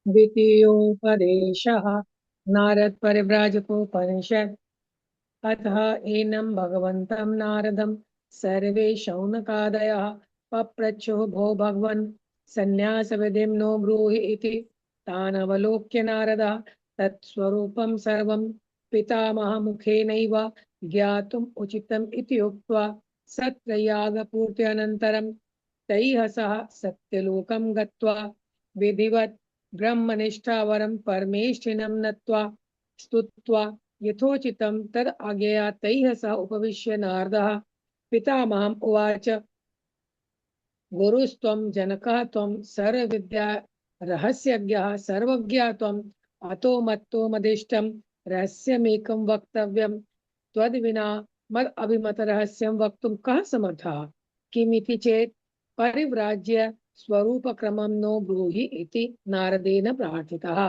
द्वितीयोपदेशः नारद परिव्राजकोपनिषत्। अतः एनं भगवन्तं नारदं सर्वे शौनकादयः पप्रच्छुः भो भगवन् सन्न्यासविधिं नो ब्रूहि इति। तानवलोक्य नारदः तत्स्वरूपं सर्वं पितामहमुखेनैव ज्ञातुम् उचितम् इति उक्त्वा सत्रयागपूर्त्यनन्तरं तैः सह सत्यलोकं गत्वा विधिवत् ब्रह्मनिष्ठावरं परमेष्ठिनं नत्वा स्तुत्वा यथोचितं तद आज्ञया तैः सह उपविश्य नारदः पितामहम् उवाच। गुरुस्त्वं जनकः त्वं सर्वविद्या रहस्यज्ञः सर्वज्ञः त्वम् अतो मत्तो मदिष्टं रहस्यमेकं वक्तव्यं त्वद्विना मद अभिमत रहस्यं वक्तुं कः समर्थः किमिति चेत् परिव्राज्य स्वरूपक्रमं नो ब्रूहि इति नारदेन प्रार्थितः।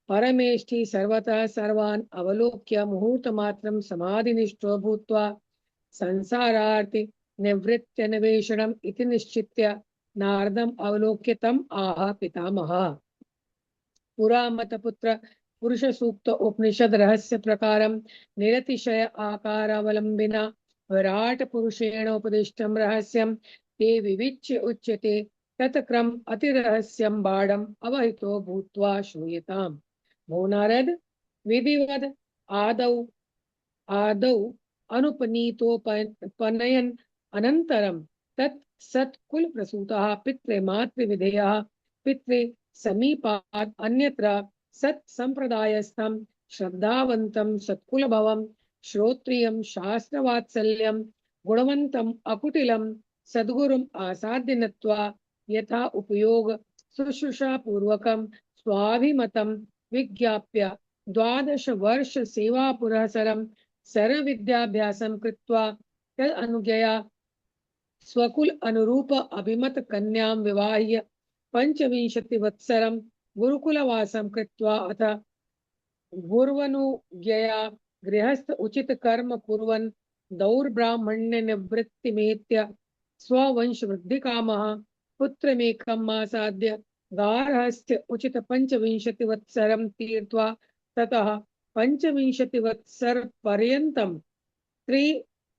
परमेष्ठि सर्वतः सर्वान् अवलोक्य मुहूर्तमात्रं समाधिनिष्ठो भूत्वा संसारार्ति निवृत्त्यन्वेषणम् इति निश्चित्य नारदम् अवलोक्य तम् आह पितामहः। पुरा मतपुत्र पुरुष सूक्त उपनिषद रहस्य प्रकारं निरतिशय आकारावलंबिना विराट पुरुषेण उपदिष्टं रहस्यं ते विविच्य उच्यते तत्क्रम अतिरहस्यं बाणम् अवहितो भूत्वा श्रूयताम्। भो नारद विधिवद आदौ आदौ अनुपनीतोपनयन अनन्तरं तत् सत्कुल प्रसूतः पितृमातृविधेयः पितृ समीपात् अन्यत्र सत् संप्रदायस्थं श्रद्धावन्तं सत्कुलभवं श्रोत्रियं शास्त्रवात्सल्यं गुणवन्तं अकुटिलं सद्गुरुम् आसाद्य नत्वा यथा उपयोग शुश्रूषा पूर्वकं स्वाभिमतं विज्ञाप्य द्वादश वर्ष सेवा पुरःसरं सर्वविद्याभ्यासं कृत्वा तद अनुज्ञया स्वकुल अनुरूप अभिमत कन्यां विवाह्य पंचविंशतिवत्सरं गुरुकुलवासं कृत्वा अथ गुर्वनुज्ञया गृहस्थ उचित कर्म कुर्वन् दौर्ब्राह्मण्य निवृत्तिमेत्य स्ववंश वृद्धि कामः पुत्रमेकम् आसाद्य गार्हस्थ्य उचित पंचविंशतिवत्सरं तीर्त्वा ततः पंचविंशतिवत्सर पर्यन्तं त्रि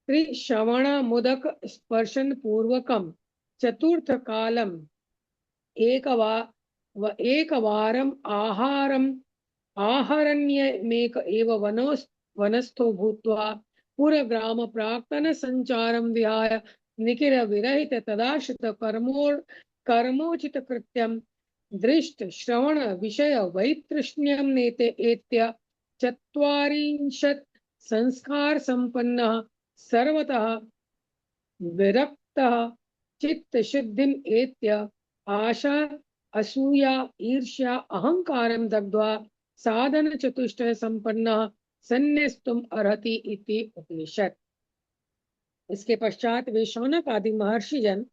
त्रिश्रवण मुदक स्पर्शन पूर्वकं चतुर्थ कालम एकवारम आहारम आहरण्यमेक एव वनस्थो भूत्वा पुरग्राम प्राक्तन संचारं विहाय निखिल विरहित तदाश्रित कर्मोचित कृत्यं दृष्ट श्रवण विषय वैतृष्ण्यं नेते एत्य चत्वारिंशत् संस्कार संपन्नः सर्वतः विरक्तः चित्त शुद्धिम एत्य आशा असूया ईर्ष्या अहंकारं दग्ध्वा साधन चतुष्टय संपन्नः संन्यस्तुम अर्हति इति उपनिषद। इसके पश्चात वे शौनक आदि महर्षि जन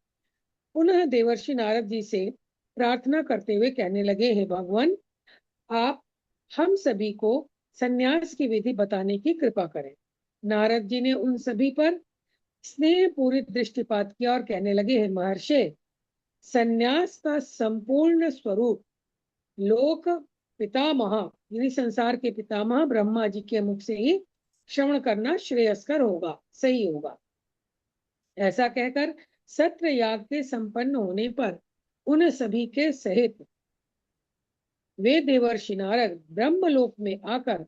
पुनः देवर्षि नारद जी से प्रार्थना करते हुए कहने लगे, हे भगवान, आप हम सभी को संन्यास की विधि बताने की कृपा करें। नारद जी ने उन सभी पर स्नेह पूरी दृष्टिपात किया और कहने लगे, हे महर्षि, संन्यास का संपूर्ण स्वरूप लोक पितामह यानी संसार के पितामह ब्रह्मा जी के मुख से ही श्रवण करना श्रेयस्कर होगा, सही होगा। ऐसा कहकर सत्र याग के संपन्न होने पर उन सभी के सहित वे देवर्षि नारद ब्रह्मलोक में आकर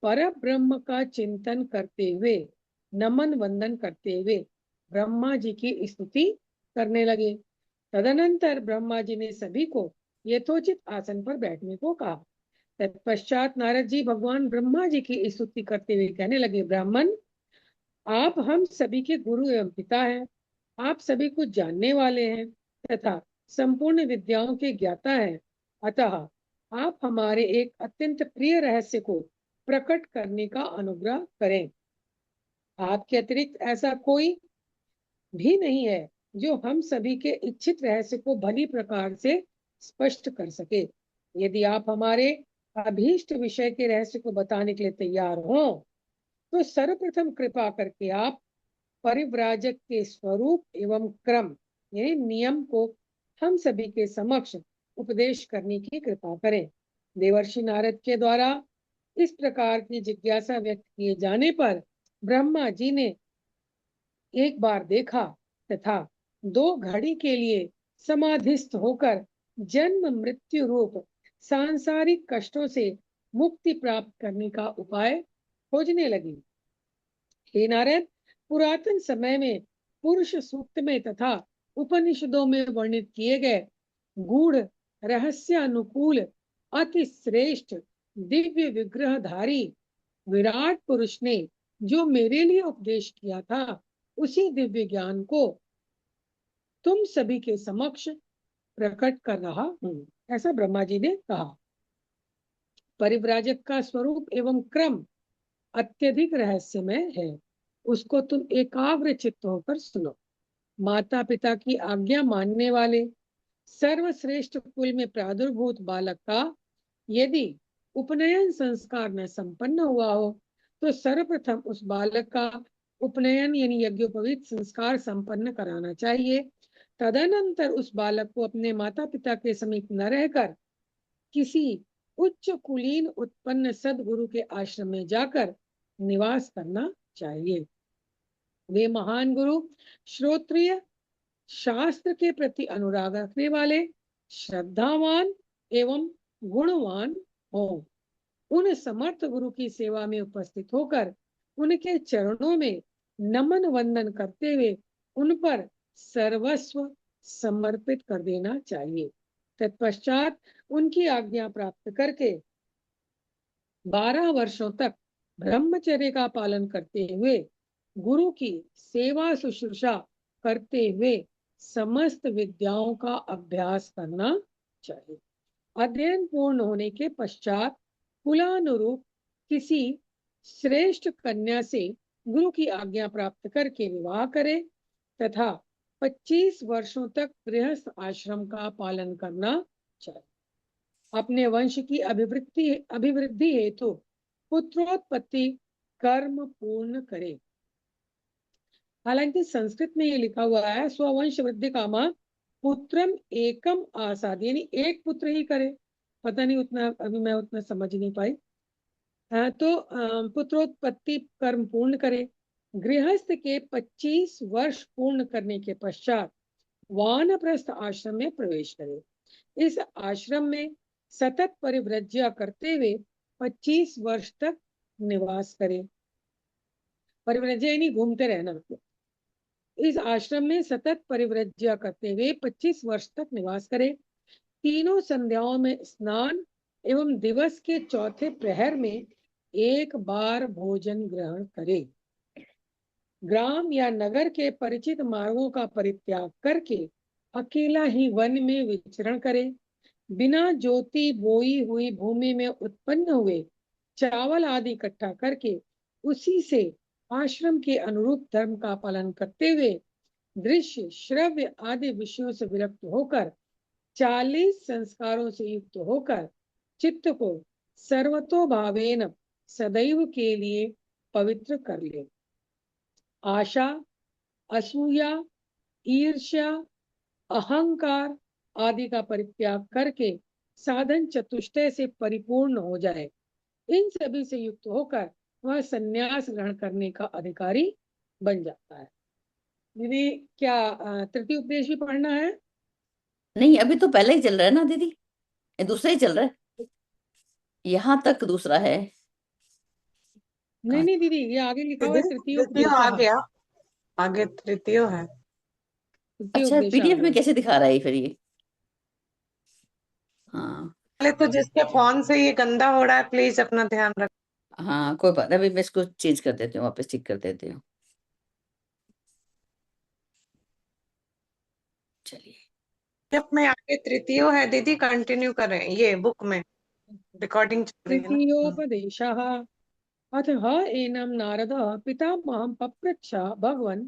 पर ब्रह्म का चिंतन करते हुए नमन वंदन करते हुए ब्रह्मा जी की स्तुति करने लगे। तदनंतर ब्रह्मा जी ने सभी को यथोचित आसन पर बैठने को कहा। तत्पश्चात नारद जी भगवान ब्रह्मा जी की स्तुति करते हुए कहने लगे, ब्राह्मण, आप हम सभी के गुरु एवं पिता हैं। आप सभी कुछ जानने वाले हैं तथा संपूर्ण विद्याओं के ज्ञाता हैं। अतः आप हमारे एक अत्यंत प्रिय रहस्य को प्रकट करने का अनुग्रह करें। आपके अतिरिक्त ऐसा कोई भी नहीं है जो हम सभी के इच्छित रहस्य को भली प्रकार से स्पष्ट कर सके। यदि आप हमारे अभीष्ट विषय के रहस्य को बताने के लिए तैयार हो तो सर्वप्रथम कृपा करके आप परिव्राजक के स्वरूप एवं क्रम यानी नियम को हम सभी के समक्ष उपदेश करने की कृपा करें। देवर्षि नारद के द्वारा इस प्रकार की जिज्ञासा व्यक्त किए जाने पर ब्रह्मा जी ने एक बार देखा तथा 2 घड़ी के लिए समाधिस्थ होकर जन्म मृत्यु रूप सांसारिक कष्टों से मुक्ति प्राप्त करने का उपाय खोजने लगी। हे नारद, पुरातन समय में पुरुष सूक्त में तथा उपनिषदों में वर्णित किए गए गूढ़ रहस्य अनुकूल अति श्रेष्ठ दिव्य विग्रहधारी विराट पुरुष ने जो मेरे लिए उपदेश किया था, उसी दिव्य ज्ञान को तुम सभी के समक्ष प्रकट कर रहा हूं, ऐसा ब्रह्मा जी ने कहा। परिव्राजक का स्वरूप एवं क्रम अत्यधिक रहस्यमय है, उसको तुम एकाग्र चित्त होकर सुनो। माता पिता की आज्ञा मानने वाले सर्वश्रेष्ठ कुल में प्रादुर्भूत बालक का यदि उपनयन संस्कार न संपन्न हुआ हो तो सर्वप्रथम उस बालक का उपनयन यानी यज्ञोपवीत संस्कार संपन्न कराना चाहिए। तदनंतर उस बालक को अपने माता पिता के समीप न रहकर किसी उच्च कुलीन उत्पन्न सदगुरु के आश्रम में जाकर निवास करना चाहिए। वे महान गुरु श्रोत्रिय शास्त्र के प्रति अनुराग रखने वाले श्रद्धावान एवं गुणवान हो। उन समर्थ गुरु की सेवा में उपस्थित होकर उनके चरणों में नमन वंदन करते हुए उन पर सर्वस्व समर्पित कर देना चाहिए। तत्पश्चात उनकी आज्ञा प्राप्त करके 12 वर्षों तक ब्रह्मचर्य का पालन करते हुए गुरु की सेवा शुश्रूषा करते हुए समस्त विद्याओं का अभ्यास करना चाहिए। अध्ययन पूर्ण होने के पश्चात कुलानुरूप किसी श्रेष्ठ कन्या से गुरु की आज्ञा प्राप्त करके विवाह करे तथा 25 वर्षों तक गृहस्थ आश्रम का पालन करना चाहिए। अपने वंश की अभिवृद्धि हेतु पुत्रोत्पत्ति कर्म पूर्ण करे। हालांकि संस्कृत में ये लिखा हुआ है स्ववंश वृद्धि कामा पुत्रम एकम आसाद, यानी एक पुत्र ही करे। पता नहीं, उतना अभी मैं उतना समझ नहीं पाई। तो पुत्रोत्पत्ति कर्म पूर्ण करे। गृहस्थ के 25 वर्ष पूर्ण करने के पश्चात वानप्रस्थ आश्रम में प्रवेश करे। इस आश्रम में सतत परिव्रज्या करते हुए 25 वर्ष तक निवास करे। परिव्रज्या यानी घूमते रहना। इस आश्रम में सतत परिव्रज्या करते हुए 25 वर्ष तक निवास करे। तीनों संध्याओं में स्नान एवं दिवस के चौथे प्रहर में एक बार भोजन ग्रहण करे। ग्राम या नगर के परिचित मार्गों का परित्याग करके अकेला ही वन में विचरण करे। बिना जोती बोई हुई भूमि में उत्पन्न हुए चावल आदि इकट्ठा करके उसी से आश्रम के अनुरूप धर्म का पालन करते हुए दृश्य श्रव्य आदि विषयों से विरक्त होकर 40 संस्कारों से युक्त होकर चित्त को सर्वतोभावेन सदैव के लिए पवित्र कर ले। आशा, असूया, ईर्ष्या, अहंकार आदि का परित्याग करके साधन चतुष्टय से परिपूर्ण हो जाए। इन सभी से युक्त होकर वह संन्यास ग्रहण करने का अधिकारी बन जाता है। दीदी, क्या तृतीय उपदेश भी पढ़ना है? नहीं, अभी तो पहले ही चल रहा है ना दीदी, ये दूसरा ही चल रहा है, यहाँ तक दूसरा है। नहीं नहीं दीदी, ये आगे लिखा हुआ है तृतीय तृतीय उपदेश। आ गया, आगे तृतीय है। तृतीय अच्छा, उपदेश आ पीडीएफ में गया। कैसे दिखा रहा है ये फिर ये? हाँ पहले तो जिसके फोन से ये गंदा हो रहा है प्लीज अपना ध्यान रख। हाँ, कोई बात नहीं, अभी मैं इसको चेंज कर देती हूँ, वापस ठीक कर देती हूँ। चलिए, में आगे तृतीय है दीदी, कंटिन्यू करें, ये बुक में रिकॉर्डिंग चल रही है ना। तृतीयोपदेशः अथ एनं नारदः पितामहं पप्रच्छ भगवन्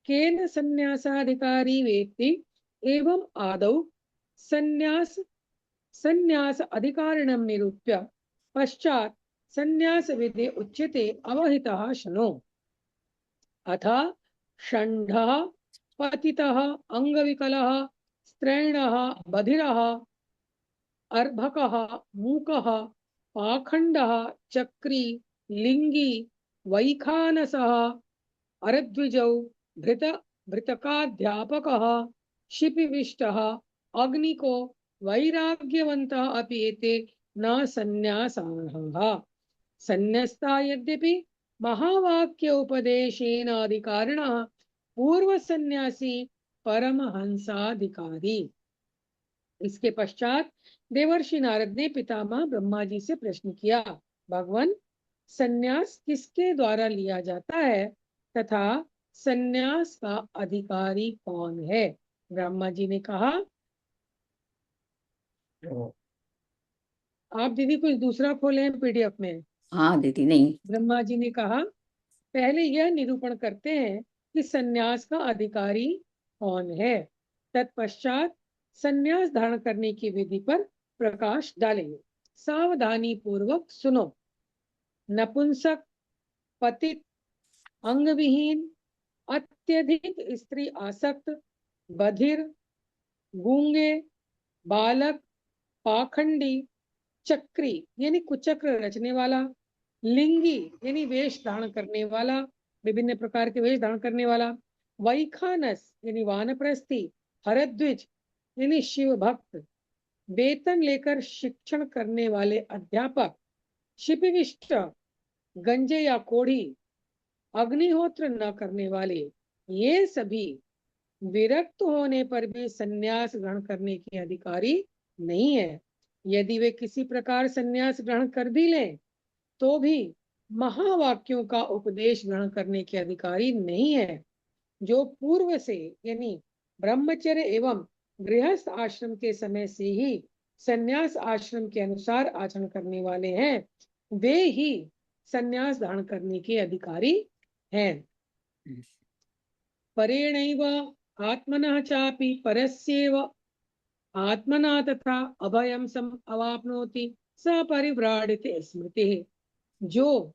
केन संन्यासाधिकारी वेत्ति एवं आदौ संन्यास अधिकारिणं निरूप्य पश्चात् संन्यास विधि उच्यते अवहितः शृणु। अथ षण्ढः पतितः अंगविकलः स्त्रैणः बधिरः अर्भकः, मूकः, पाखंडः, चक्री, लिंगी, वैखानसः, अरद्विजौ, भृत भृतकाध्यापकः, शिपिविष्टः, अग्निको, वैराग्यवन्तः अपि एते न संन्यासार्हाः। संन्यस्ता यद्यपि महावाक्य उपदेशेन अधिकारिणः पूर्व सन्यासी परमहंसाधिकारी। इसके पश्चात देवर्षि नारद ने पितामह ब्रह्मा जी से प्रश्न किया, भगवान, संन्यास किसके द्वारा लिया जाता है तथा संन्यास का अधिकारी कौन है? ब्रह्मा जी ने कहा, आप दीदी कुछ दूसरा खोले हैं पीडीएफ में। हाँ दीदी, नहीं। ब्रह्मा जी ने कहा, पहले यह निरूपण करते हैं कि संन्यास का अधिकारी कौन है, तत्पश्चात संन्यास धारण करने की विधि पर प्रकाश डालेंगे। सावधानी पूर्वक सुनो। नपुंसक, पतित, अंगविहीन, अत्यधिक स्त्री आसक्त, बधिर, गूंगे, बालक, पाखंडी, चक्री यानी कुचक्र रचने वाला, लिंगी यानी वेश धारण करने वाला, विभिन्न प्रकार के वेश धारण करने वाला, वैखानस यानी वानप्रस्थी, हरद्विज यानी शिव भक्त, वेतन लेकर शिक्षण करने वाले अध्यापक, शिपिविष्ट गंजे या कोढ़ी, अग्निहोत्र न करने वाले, ये सभी विरक्त होने पर भी संन्यास ग्रहण करने के अधिकारी नहीं है। यदि वे किसी प्रकार संन्यास ग्रहण कर भी लें तो भी महावाक्यों का उपदेश ग्रहण करने के अधिकारी नहीं है। जो पूर्व से यानी ब्रह्मचर्य एवं गृहस्थ आश्रम के समय से ही संन्यास आश्रम के अनुसार आचरण करने वाले हैं, वे ही संन्यास धारण करने के अधिकारी हैं। परेणैव आत्मनः चापि परस्यैव आत्मना तथा अभयम सम अवाप्नोति स परिव्राडिते स्मृतिः। जो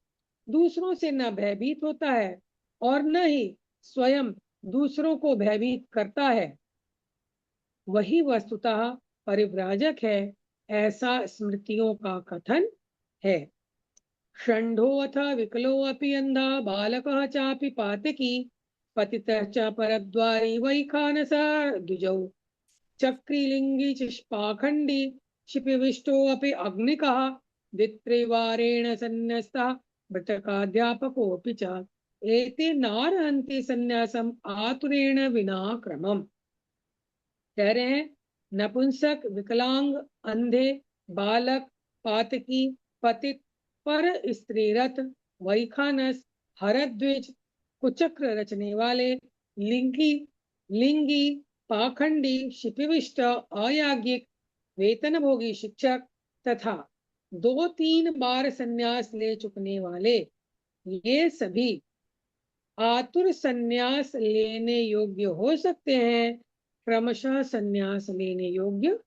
दूसरों से न भयभीत होता है और न ही स्वयं दूसरों को भयभीत करता है, वही वस्तुतः परिव्राजक है, ऐसा स्मृतियों का कथन है। षण्ढोऽथ विकलोऽपि अंधा बालकः चापि पातकी पतितः च परद्वारी वैखानसः द्विजौ चक्रीलिंगी च पाखंडी शिपिविष्टोऽपि अग्निकः द्वित्रिवारेण सन्न्यस्तः मृतकाध्यापकोऽपि च एते नार्हन्ति सन्न्यासम् आतुरेण विना क्रमम्। कह रहे हैं, नपुंसक, विकलांग, अंधे, बालक, पातकी, पतित, पर स्त्रीरत, वैखानस, हरद्विज, कुचक्र रचने वाले, लिंगी, पाखंडी, शिपिविष्ट, अयाज्ञिक, वेतनभोगी शिक्षक तथा 2-3 बार संन्यास ले चुकने वाले, ये सभी आतुर संन्यास लेने योग्य हो सकते हैं, क्रमशः संन्यास लेने योग्य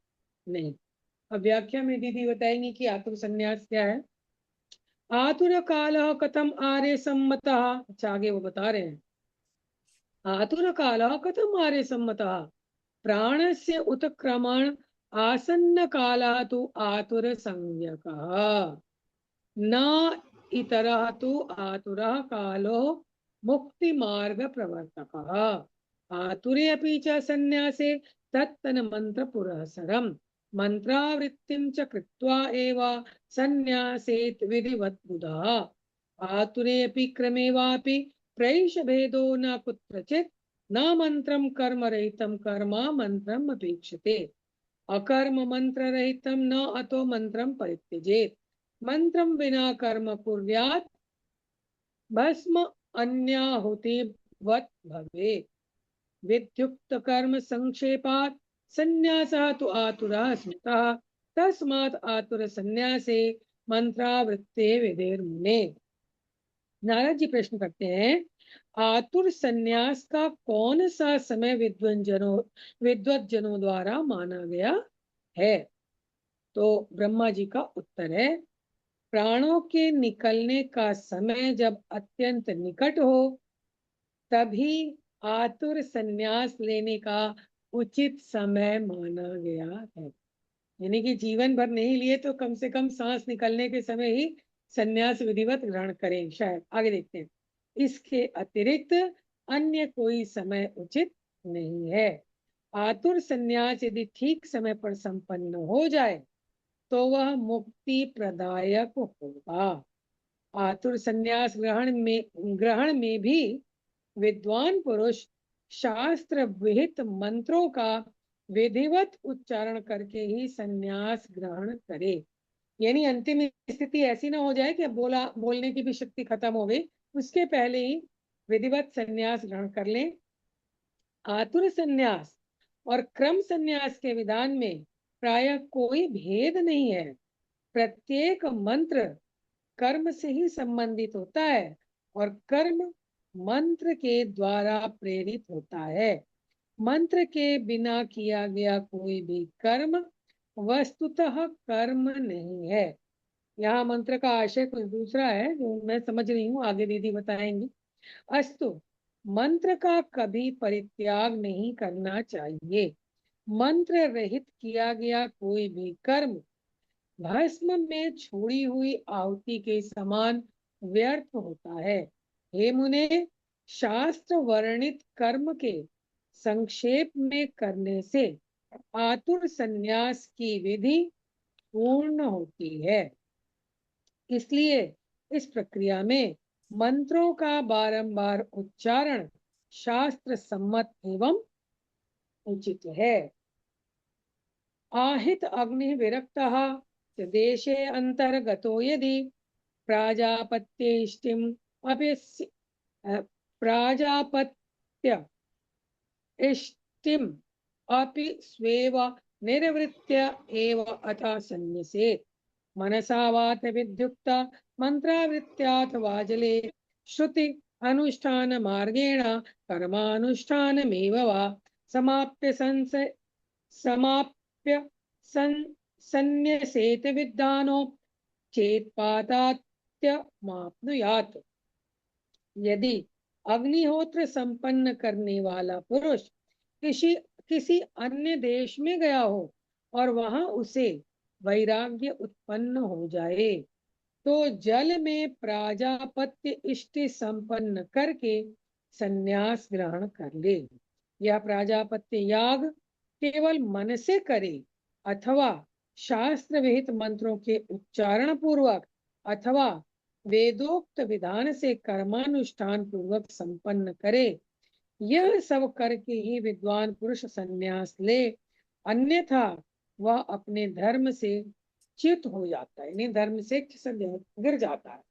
नहीं। अब व्याख्या में दीदी बताएंगी कि आतुर संन्यास क्या है। आतुर कालः कथम आर्य सम्मतः। अच्छा, आगे वो बता रहे हैं, आतुर कालः कथम आर्य सम्मतः प्राणस्य उत्क्रमण आसन्न कालः तु आतुर संज्ञकः न इतरः तु आतुरः कालो मुक्ति मार्ग प्रवर्तकः। आतुरे अपि च संन्यासे तत्तन मंत्र पुरःसरम् मंत्रावृत्तिं च कृत्वा एव संन्यासेत् विधिवत् बुधः। आतुरे अपि क्रमे वापि प्रैष भेदो न कुत्रचित् न मंत्रं कर्म रहितं कर्म मंत्रम् अपेक्षते। अकर्म मंत्र रहितं न अतो मंत्रं परित्यजेत्। मंत्रं विना कर्म कुर्यात् भस्म अन्याहुतिवत् भवेत्। विद्युक्त कर्म संक्षेपात् संन्यासः तु आतुरः स्मृतः तस्मात् आतुर संन्यासे मंत्रावृत्ते विधिर्मुने। नारद जी प्रश्न करते हैं, आतुर संन्यास का कौन सा समय विद्वत जनों द्वारा माना गया है? तो ब्रह्मा जी का उत्तर है, प्राणों के निकलने का समय जब अत्यंत निकट हो तभी आतुर संन्यास लेने का उचित समय माना गया है। यानी कि जीवन भर नहीं लिए तो कम से कम सांस निकलने के समय ही संन्यास विधिवत ग्रहण करें। शायद आगे देखते हैं। इसके अतिरिक्त अन्य कोई समय उचित नहीं है। आतुर संन्यास यदि ठीक समय पर संपन्न हो जाए तो वह मुक्ति प्रदायक होगा। आतुर संन्यास ग्रहण में भी विद्वान पुरुष शास्त्र विहित मंत्रों का विधिवत उच्चारण करके ही संन्यास ग्रहण करे। यानी अंतिम स्थिति ऐसी ना हो जाए कि बोलने की भी शक्ति खत्म हो गई, उसके पहले ही विधिवत संन्यास ग्रहण कर लें। आतुर संन्यास और क्रम संन्यास के विधान में प्रायः कोई भेद नहीं है। प्रत्येक मंत्र कर्म से ही संबंधित होता है और कर्म मंत्र के द्वारा प्रेरित होता है। मंत्र के बिना किया गया कोई भी कर्म वस्तुतः कर्म नहीं है। यहाँ मंत्र का आशय कुछ दूसरा है जो मैं समझ रही हूँ, आगे दीदी बताएंगी। अस्तु, मंत्र का कभी परित्याग नहीं करना चाहिए। मंत्र रहित किया गया कोई भी कर्म भस्म में छोड़ी हुई आहुति के समान व्यर्थ होता है। हे मुने, शास्त्र वर्णित कर्म के संक्षेप में करने से आतुर संन्यास की विधि पूर्ण होती है। इसलिए इस प्रक्रिया में मंत्रों का बारंबार उच्चारण शास्त्र सम्मत एवं उचित है। आहित अग्नि विरक्तः च देशे अंतर्गतो यदि प्राजापत्येष्टिम प्राजापत्य इष्टिम अपि स्वेव निर्वृत्य एव अथा संन्यसेत्। मनसा वात विद्युक्ता मंत्रावृत्त्याथवा जले श्रुति अनुष्ठान मार्गेण कर्मानुष्ठानमेव वा समाप्य संन्यसेत विद्वानो चेत्पातात्यमाप्नुयात्। यदि अग्निहोत्र संपन्न करने वाला पुरुष किसी अन्य देश में गया हो और वहां उसे वैराग्य उत्पन्न हो जाए तो जल में प्राजापत्य इष्टि संपन्न करके संन्यास ग्रहण कर ले। यह प्राजापत्य याग केवल मन से करे अथवा शास्त्र विहित मंत्रों के उच्चारण पूर्वक अथवा वेदोक्त विधान से कर्मानुष्ठान पूर्वक संपन्न करे। यह सब करके ही विद्वान पुरुष संन्यास ले, अन्यथा वह अपने धर्म से च्युत हो जाता है, यानी धर्म से गिर जाता है।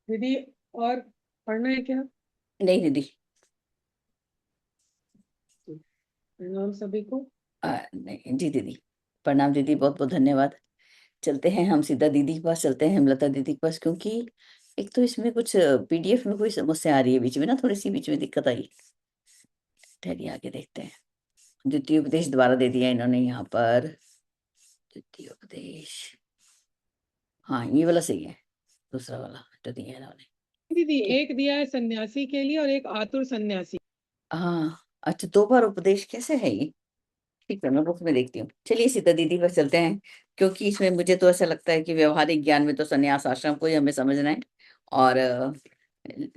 दीदी और पढ़ना है क्या? नहीं दीदी। प्रणाम सभी को। नहीं जी दीदी, प्रणाम दीदी, बहुत बहुत धन्यवाद। चलते हैं हम सीधा दीदी के पास, चलते हैं हेमलता दीदी के पास, क्योंकि एक तो इसमें कुछ पीडीएफ में कोई समस्या आ रही है, बीच में ना थोड़ी सी बीच में दिक्कत आई। ठहरिए आगे देखते हैं। द्वितीय उपदेश दोबारा दे दिया इन्होंने यहाँ पर। द्वितीय उपदेश, हाँ ये वाला सही है, दूसरा वाला जो दिया है इन्होंने। दीदी एक दिया है सन्यासी के लिए और एक आतुर सन्यासी। हाँ अच्छा, 2 बार उपदेश कैसे है ये? ठीक है, मैं बुक में देखती हूँ। चलिए सीता दीदी पर चलते हैं, क्योंकि इसमें मुझे तो ऐसा लगता है कि व्यवहारिक ज्ञान में तो संन्यास आश्रम को ही हमें समझना है, और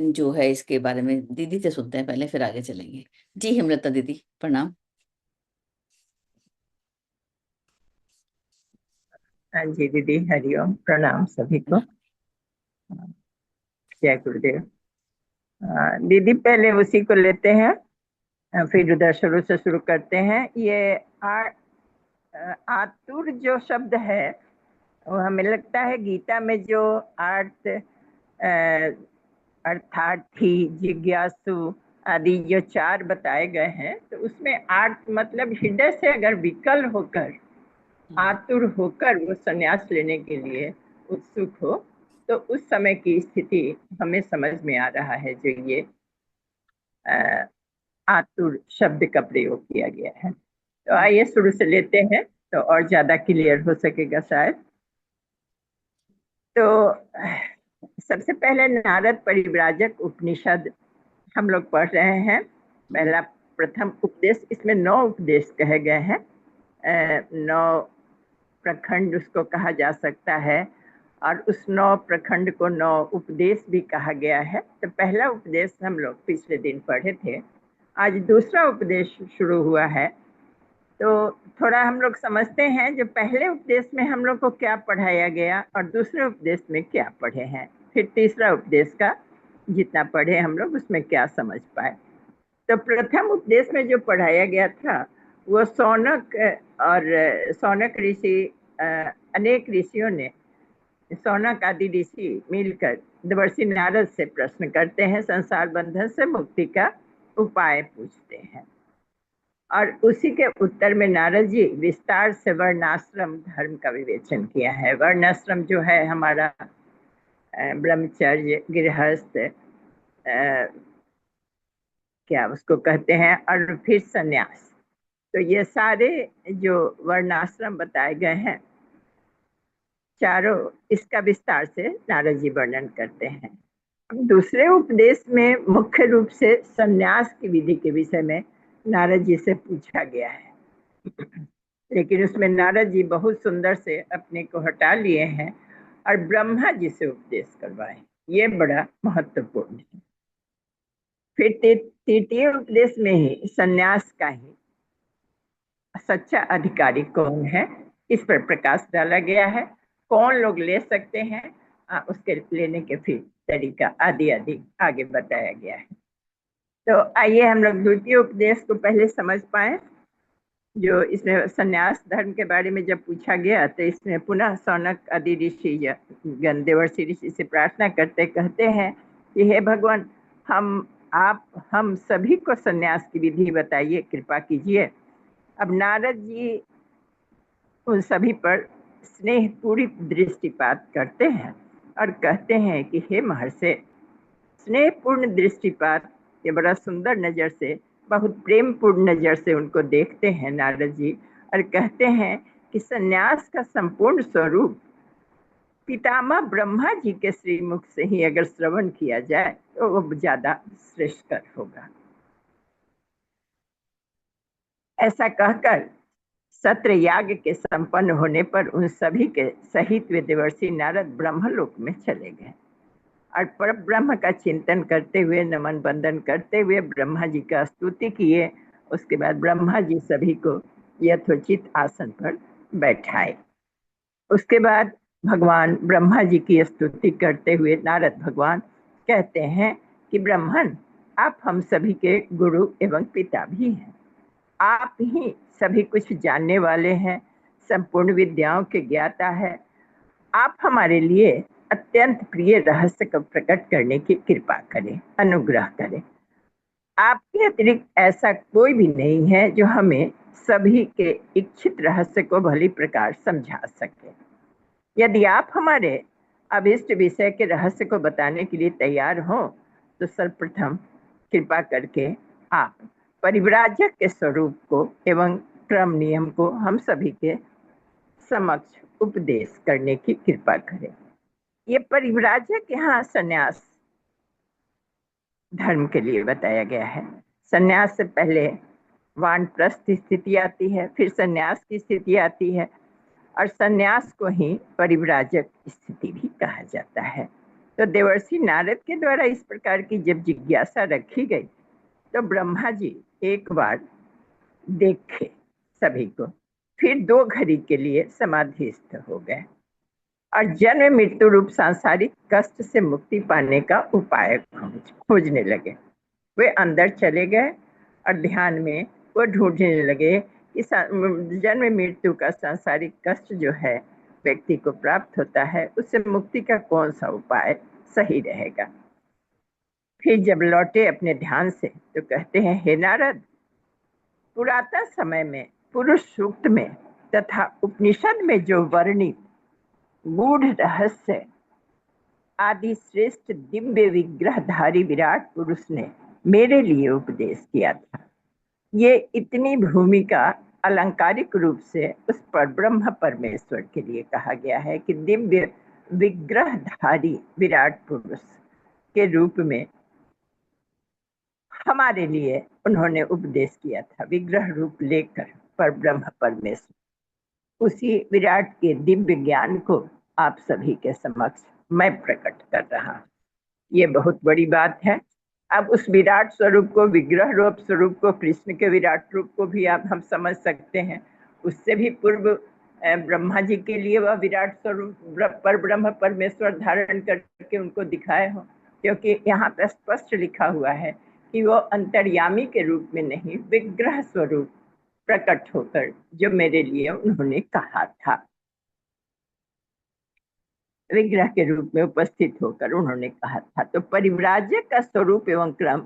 जो है इसके बारे में दीदी से सुनते हैं पहले, फिर आगे चलेंगे। जी हेमलता दीदी, प्रणाम। हाँ जी दीदी, हरिओम, प्रणाम सभी को। जय गुरुदेव। दीदी पहले उसी को लेते हैं, फिर उधर शुरू से शुरू करते हैं। ये आतुर जो शब्द है वो हमें लगता है गीता में जो अर्थार्थी, जिज्ञासु आदि जो 4 बताए गए हैं, तो उसमें आर्थ मतलब हृदय से अगर विकल होकर, आतुर होकर वो संन्यास लेने के लिए उत्सुक हो, तो उस समय की स्थिति हमें समझ में आ रहा है जो ये आतुर शब्द का प्रयोग किया गया है। तो आइए शुरू से लेते हैं तो और ज्यादा क्लियर हो सकेगा शायद। तो सबसे पहले नारद परिव्राजक उपनिषद हम लोग पढ़ रहे हैं। पहला प्रथम उपदेश, इसमें 9 उपदेश कहे गए हैं, 9 प्रखंड उसको कहा जा सकता है, और उस 9 प्रखंड को 9 उपदेश भी कहा गया है। तो पहला उपदेश हम लोग पिछले दिन पढ़े थे, आज दूसरा उपदेश शुरू हुआ है। तो थोड़ा हम लोग समझते हैं जो पहले उपदेश में हम लोग को क्या पढ़ाया गया और दूसरे उपदेश में क्या पढ़े हैं, फिर तीसरा उपदेश का जितना पढ़े हम लोग उसमें क्या समझ पाए। तो प्रथम उपदेश में जो पढ़ाया गया था वो सौनक और सौनक ऋषि, अनेक ऋषियों ने, सौनक आदि ऋषि मिलकर देवर्षि नारद से प्रश्न करते हैं, संसार बंधन से मुक्ति का उपाय पूछते हैं, और उसी के उत्तर में नारद जी विस्तार से वर्णाश्रम धर्म का विवेचन किया है। वर्णाश्रम जो है हमारा ब्रह्मचर्य, गृहस्थ, क्या उसको कहते हैं, और फिर संन्यास। तो ये सारे जो वर्णाश्रम बताए गए हैं चारों, इसका विस्तार से नारद जी वर्णन करते हैं। दूसरे उपदेश में मुख्य रूप से संन्यास की विधि के विषय में नारद जी से पूछा गया है, लेकिन उसमें नारद जी बहुत सुंदर से अपने को हटा लिए हैं और ब्रह्मा जी से उपदेश करवाए। ये बड़ा महत्वपूर्ण है। फिर तृतीय उपदेश में ही संन्यास का ही सच्चा अधिकारी कौन है, इस पर प्रकाश डाला गया है। कौन लोग ले सकते हैं, उसके लेने के फिर तरीका आदि आदि आगे बताया गया है। तो आइए हम लोग द्वितीय उपदेश को पहले समझ पाए। जो इसमें संन्यास धर्म के बारे में जब पूछा गया तो इसमें पुनः सौनक आदि ऋषि देवर्षि ऋषि से प्रार्थना करते कहते हैं कि हे भगवान, हम सभी को संन्यास की विधि बताइए, कृपा कीजिए। अब नारद जी उन सभी पर स्नेह पूरी दृष्टिपात करते हैं और कहते हैं कि हे महर्षि, स्नेह पूर्ण दृष्टिपात, ये बड़ा सुंदर नजर से, बहुत प्रेम पूर्ण नजर से उनको देखते हैं नारद जी, और कहते हैं कि संन्यास का संपूर्ण स्वरूप पितामह ब्रह्मा जी के श्रीमुख से ही अगर श्रवण किया जाए तो वो ज्यादा श्रेष्ठकर होगा। ऐसा कहकर सत्र याग के संपन्न होने पर उन सभी के सहित वे देवर्षि नारद ब्रह्मलोक में चले गए और पर ब्रह्म का चिंतन करते हुए, नमन बंदन करते हुए ब्रह्मा जी का स्तुति किए। उसके बाद ब्रह्मा जी सभी को यथोचित आसन पर बैठाए। उसके बाद भगवान ब्रह्मा जी की स्तुति करते हुए नारद भगवान कहते हैं कि ब्रह्मन, आप हम सभी के गुरु एवं पिता भी हैं। आप ही सभी कुछ जानने वाले हैं, संपूर्ण विद्याओं के ज्ञाता है। आप हमारे लिए अत्यंत प्रिय रहस्य को प्रकट करने की कृपा करें, अनुग्रह करें। आपके अतिरिक्त ऐसा कोई भी नहीं है जो हमें सभी के इच्छित रहस्य को भली प्रकार समझा सके। यदि आप हमारे अभिष्ट विषय के रहस्य को बताने के लिए तैयार हो तो सर्वप्रथम कृपा करके आप परिव्राजक के स्वरूप को एवं क्रम नियम को हम सभी के समक्ष उपदेश करने की कृपा करें। ये परिव्राजक यहाँ संन्यास धर्म के लिए बताया गया है। संन्यास से पहले वानप्रस्थ स्थिति आती है, फिर संन्यास की स्थिति आती है, और संन्यास को ही परिव्राजक स्थिति भी कहा जाता है। तो देवर्षि नारद के द्वारा इस प्रकार की जब जिज्ञासा रखी गई तो ब्रह्मा जी एक बार देखे सभी को, फिर 2 घड़ी के लिए समाधिस्थ हो गए और जन्म मृत्यु रूप सांसारिक कष्ट से मुक्ति पाने का उपाय खोजने लगे। वे अंदर चले गए और ध्यान में वो ढूंढने लगे कि जन्म मृत्यु का सांसारिक कष्ट जो है व्यक्ति को प्राप्त होता है, उससे मुक्ति का कौन सा उपाय सही रहेगा। फिर जब लौटे अपने ध्यान से तो कहते हैं, हे नारद, पुरातन समय में पुरुष सूक्त में तथा उपनिषद में जो वर्णित गूढ़ रहस्य आदि श्रेष्ठ दिव्य विग्रहधारी विराट पुरुष ने मेरे लिए उपदेश किया था। ये इतनी भूमिका अलंकारिक रूप से उस पर ब्रह्म परमेश्वर के लिए कहा गया है कि दिव्य विग्रहधारी विराट पुरुष के रूप में हमारे लिए उन्होंने उपदेश किया था, विग्रह रूप लेकर पर ब्रह्म परमेश्वर। उसी विराट के दिव्य ज्ञान को आप सभी के समक्ष मैं प्रकट कर रहा हूँ। ये बहुत बड़ी बात है। अब उस विराट स्वरूप को, विग्रह रूप स्वरूप को, कृष्ण के विराट रूप को भी आप हम समझ सकते हैं। उससे भी पूर्व ब्रह्मा जी के लिए वह विराट स्वरूप पर ब्रह्म परमेश्वर धारण करके उनको दिखाए हो, क्योंकि यहाँ पर स्पष्ट लिखा हुआ है कि वो अंतर्यामी के रूप में नहीं, विग्रह स्वरूप प्रकट होकर जो मेरे लिए उन्होंने कहा था, विग्रह के रूप में उपस्थित होकर उन्होंने कहा था। तो परिव्राजक का स्वरूप एवं क्रम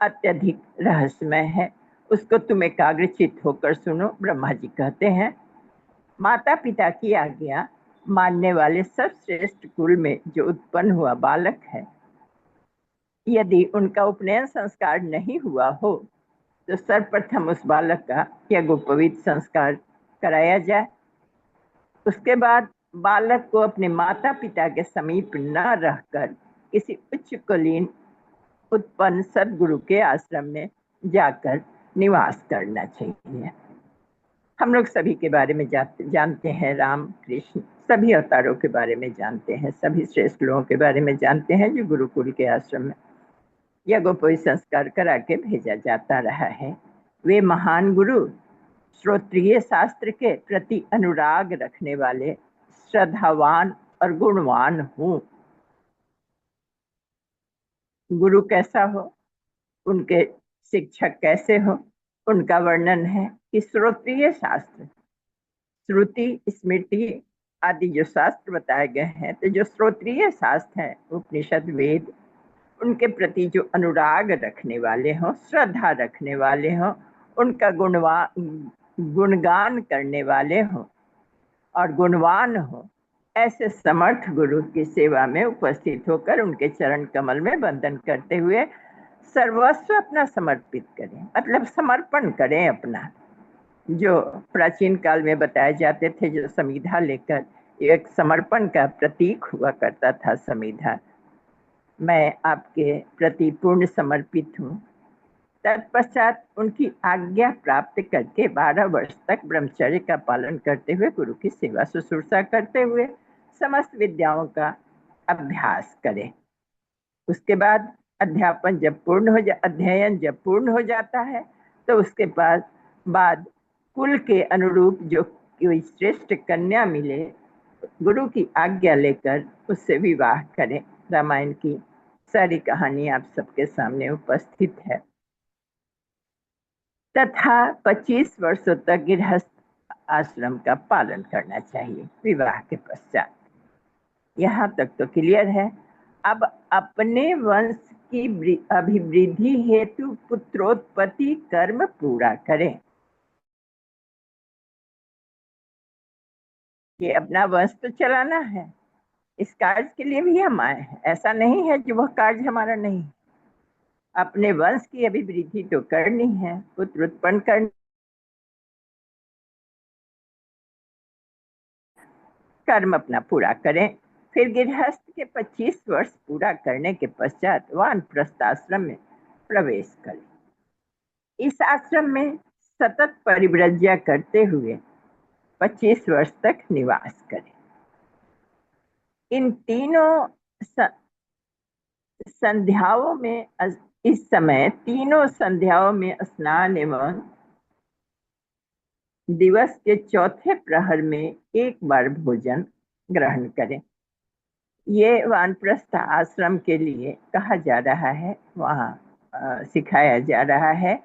अत्यधिक रहस्यमय है, उसको तुम एकाग्रचित होकर सुनो। ब्रह्मा जी कहते हैं, माता पिता की आज्ञा मानने वाले सर्वश्रेष्ठ कुल में जो उत्पन्न हुआ बालक है, यदि उनका उपनयन संस्कार नहीं हुआ हो तो सर्वप्रथम उस बालक का यज्ञोपवीत संस्कार कराया जाए। उसके बाद बालक को अपने माता पिता के समीप न रहकर किसी उच्च कुलीन उत्पन्न सदगुरु के आश्रम में जाकर निवास करना चाहिए। हम लोग सभी के बारे में जानते हैं, राम कृष्ण सभी अवतारों के बारे में जानते हैं, सभी श्रेष्ठ लोगों के बारे में जानते हैं जो गुरुकुल के आश्रम में यज्ञोपवीत संस्कार करा के भेजा जाता रहा है। वे महान गुरु श्रोत्रिय शास्त्र के प्रति अनुराग रखने वाले, श्रद्धावान और गुणवान हूँ। गुरु कैसा हो, उनके शिक्षक कैसे हो, उनका वर्णन है कि श्रोत्रिय शास्त्र, श्रुति स्मृति आदि जो शास्त्र बताए गए हैं, तो जो श्रोत्रिय शास्त्र है, उपनिषद वेद, उनके प्रति जो अनुराग रखने वाले हों, श्रद्धा रखने वाले हों, उनका गुणगान करने वाले हों और गुणवान हो, ऐसे समर्थ गुरु की सेवा में उपस्थित होकर उनके चरण कमल में वंदन करते हुए सर्वस्व अपना समर्पित करें, मतलब समर्पण करें अपना। जो प्राचीन काल में बताए जाते थे, जो समीधा लेकर एक समर्पण का प्रतीक हुआ करता था समीधा, मैं आपके प्रति पूर्ण समर्पित हूँ। तत्पश्चात उनकी आज्ञा प्राप्त करके 12 वर्ष तक ब्रह्मचर्य का पालन करते हुए गुरु की सेवा शुश्रूषा करते हुए समस्त विद्याओं का अभ्यास करें। उसके बाद अध्ययन जब पूर्ण हो जाता है तो उसके बाद कुल के अनुरूप जो कोई श्रेष्ठ कन्या मिले, गुरु की आज्ञा लेकर उससे विवाह करें। रामायण की सारी कहानी आप सबके सामने उपस्थित है। तथा 25 वर्षों तक गृहस्थ आश्रम का पालन करना चाहिए विवाह के पश्चात। यहाँ तक तो क्लियर है। अब अपने वंश की अभिवृद्धि हेतु पुत्रोत्पत्ति कर्म पूरा करें। ये अपना वंश तो चलाना है, इस कार्य के लिए भी हम आए हैं। ऐसा नहीं है कि वह कार्य हमारा नहीं, अपने वंश की अभिवृद्धि तो करनी है, पुत्र उत्पन्न करना, कर्म अपना पूरा करें। फिर गृहस्थ के 25 वर्ष पूरा करने के पश्चात वानप्रस्थ आश्रम में प्रवेश करें। इस आश्रम में सतत परिव्रज्या करते हुए 25 वर्ष तक निवास करें। इन तीनों संध्याओं में, इस समय तीनों संध्याओं में स्नान एवं दिवस के चौथे प्रहर में एक बार भोजन ग्रहण करें। ये वानप्रस्थ आश्रम के लिए कहा जा रहा है, वहाँ सिखाया जा रहा है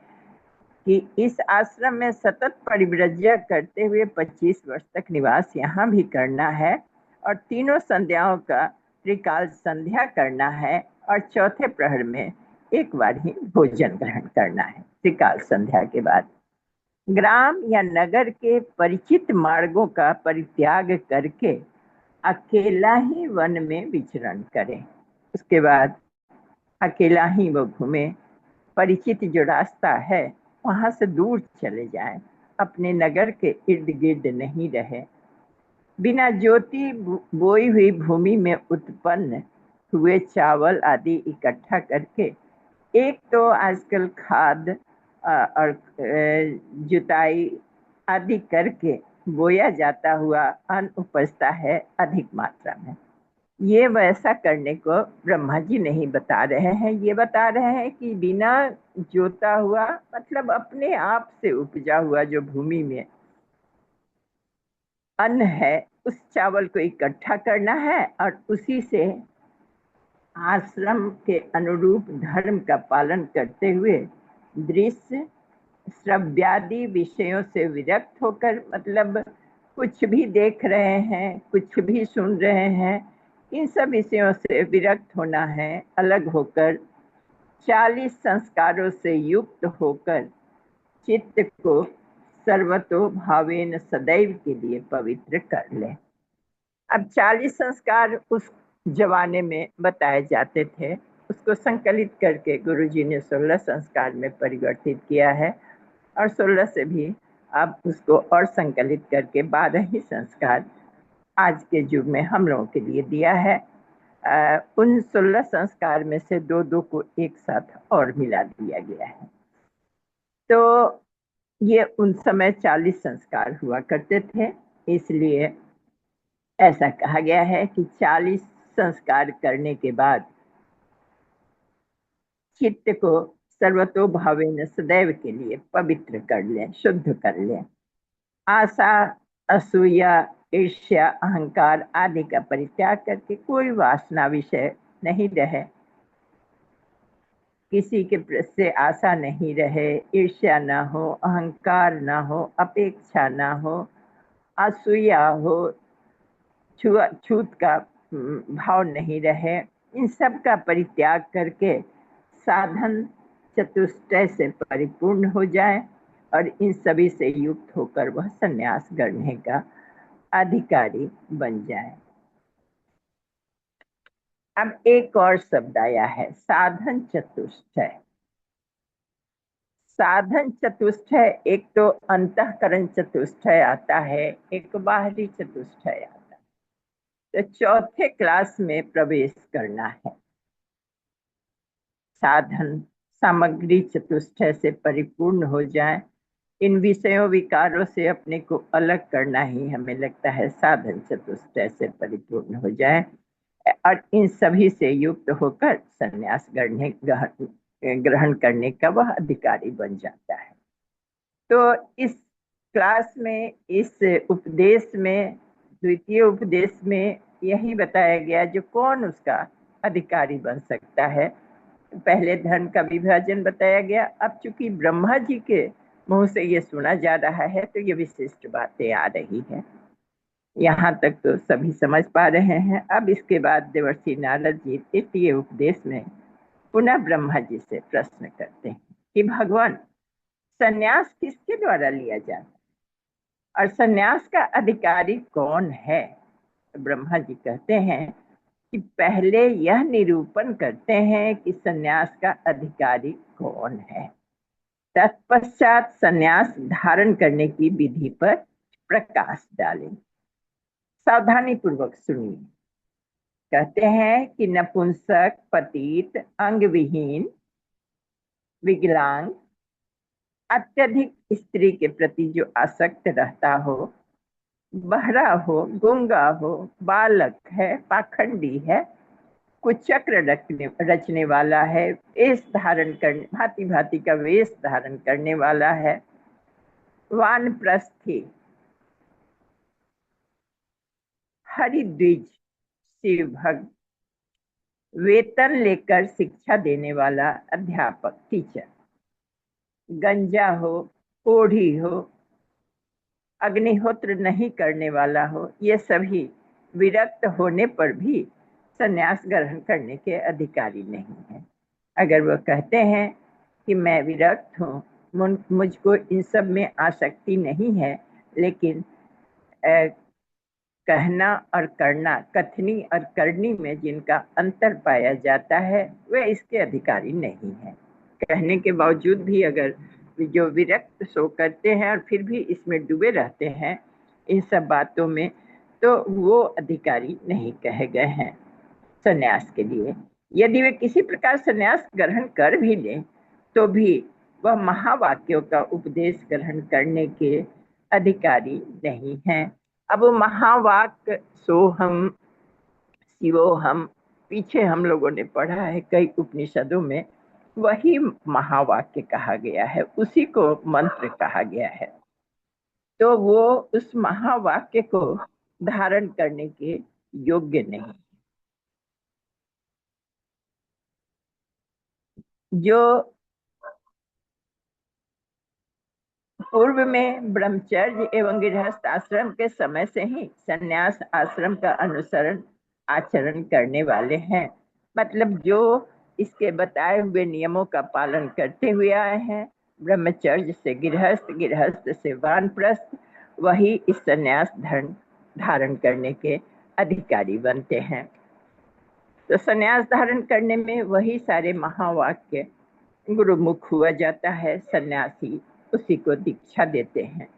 कि इस आश्रम में सतत परिव्रज्या करते हुए 25 वर्ष तक निवास यहाँ भी करना है और तीनों संध्याओं का त्रिकाल संध्या करना है और चौथे प्रहर में एक बार ही भोजन ग्रहण करना है त्रिकाल संध्या के बाद। ग्राम या नगर के परिचित मार्गों का परित्याग करके अकेला ही वन में विचरण करें। उसके बाद अकेला ही वो घूमे, परिचित जो रास्ता है वहां से दूर चले जाएं, अपने नगर के इर्द गिर्द नहीं रहे। बिना जोती बोई हुई भूमि में उत्पन्न हुए चावल आदि इकट्ठा करके, एक तो आजकल खाद और जुताई आदि करके बोया जाता हुआ अन्न उपजता है अधिक मात्रा में। ये वैसा करने को ब्रह्मा जी नहीं बता रहे हैं, ये बता रहे हैं कि बिना जोता हुआ मतलब अपने आप से उपजा हुआ जो भूमि में अन्न है उस चावल को इकट्ठा करना है और उसी से आश्रम के अनुरूप धर्म का पालन करते हुए दृश्य श्रव्यादि विषयों से विरक्त होकर, मतलब कुछ भी देख रहे हैं, कुछ भी सुन रहे हैं, इन सब विषयों से विरक्त होना है, अलग होकर 40 संस्कारों से युक्त होकर चित्त को सर्वतो भावेन सदैव के लिए पवित्र कर ले। अब 40 संस्कार उस जमाने में बताए जाते थे, उसको संकलित करके गुरुजी ने 16 संस्कार में परिवर्तित किया है और 16 से भी अब उसको और संकलित करके 12 ही संस्कार आज के युग में हम लोगों के लिए दिया है। उन 16 संस्कार में से दो को एक साथ और मिला दिया गया है। तो ये उन समय 40 संस्कार हुआ करते थे, इसलिए ऐसा कहा गया है कि 40 संस्कार करने के बाद चित्त को सर्वतो भावेन सदैव के लिए पवित्र कर लें, शुद्ध कर लें। आशा, असूया, ईर्ष्या, अहंकार आदि का परित्याग करके कोई वासना विषय नहीं रहे, किसी के से आशा नहीं रहे, ईर्ष्या ना हो, अहंकार ना हो, अपेक्षा ना हो, असूया हो, छूत का भाव नहीं रहे, इन सब का परित्याग करके साधन चतुष्टय से परिपूर्ण हो जाए और इन सभी से युक्त होकर वह संन्यास करने का अधिकारी बन जाए। अब एक और शब्द आया है, साधन चतुष्टय। साधन चतुष्टय, एक तो अंतःकरण चतुष्टय आता है, एक बाहरी चतुष्टय आता है। तो चौथे क्लास में प्रवेश करना है। साधन सामग्री चतुष्टय से परिपूर्ण हो जाए, इन विषयों विकारों से अपने को अलग करना ही हमें लगता है साधन चतुष्टय से परिपूर्ण हो जाए और इन सभी से युक्त होकर संन्यास ग्रहण करने का वह अधिकारी बन जाता है। तो इस क्लास में, इस उपदेश में, द्वितीय उपदेश में यही बताया गया जो कौन उसका अधिकारी बन सकता है। पहले धर्म का विभाजन बताया गया, अब चूंकि ब्रह्मा जी के मुंह से ये सुना जा रहा है तो ये विशिष्ट बातें आ रही हैं। यहाँ तक तो सभी समझ पा रहे हैं। अब इसके बाद देवर्षि नारद जी तृतीय उपदेश में पुनः ब्रह्मा जी से प्रश्न करते हैं कि भगवान, संन्यास किसके द्वारा लिया जाता है और संन्यास का अधिकारी कौन है? तो ब्रह्मा जी कहते हैं कि पहले यह निरूपण करते हैं कि संन्यास का अधिकारी कौन है, तत्पश्चात संन्यास धारण करने की विधि पर प्रकाश डालें। सावधानी पूर्वक सुनिए। कहते हैं कि नपुंसक, पतित, अंगविहीन, विकलांग, अत्यधिक स्त्री के प्रति जो आसक्त रहता हो, बहरा हो, गूंगा हो, बालक है, पाखंडी है, कुचक्र रचने वाला है, वेश धारण करने, भांति भांति का वेश धारण करने वाला है, वानप्रस्थी, हरिद्विज, शिव भक्त, वेतन लेकर शिक्षा देने वाला अध्यापक, टीचर, गंजा हो, कोढ़ी हो, अग्निहोत्र नहीं करने वाला हो, ये सभी विरक्त होने पर भी संन्यास ग्रहण करने के अधिकारी नहीं है। अगर वह कहते हैं कि मैं विरक्त हूँ, मुझको इन सब में आसक्ति नहीं है, लेकिन कहना और करना, कथनी और करनी में जिनका अंतर पाया जाता है वे इसके अधिकारी नहीं है। कहने के बावजूद भी अगर जो विरक्त सो करते हैं और फिर भी इसमें डूबे रहते हैं इन सब बातों में, तो वो अधिकारी नहीं कहे गए हैं संन्यास के लिए। यदि वे किसी प्रकार संन्यास ग्रहण कर भी लें तो भी वह महावाक्यों का उपदेश ग्रहण करने के अधिकारी नहीं हैं। अब वो महावाक्य सोहम शिवोहम पीछे हम लोगों ने पढ़ा है कई उपनिषदों में, वही महावाक्य कहा गया है, उसी को मंत्र कहा गया है। तो वो उस महावाक्य को धारण करने के योग्य नहीं। जो पूर्व में ब्रह्मचर्य एवं गृहस्थ आश्रम के समय से ही संन्यास आश्रम का अनुसरण आचरण करने वाले हैं, मतलब जो इसके बताए हुए नियमों का पालन करते हुए आए हैं, ब्रह्मचर्य से गृहस्थ, गृहस्थ से वानप्रस्थ, वही इस संन्यास धर्म धारण करने के अधिकारी बनते हैं। तो संन्यास धारण करने में वही सारे महावाक्य गुरुमुख हुआ जाता है, सन्यासी उसी को दीक्षा देते हैं।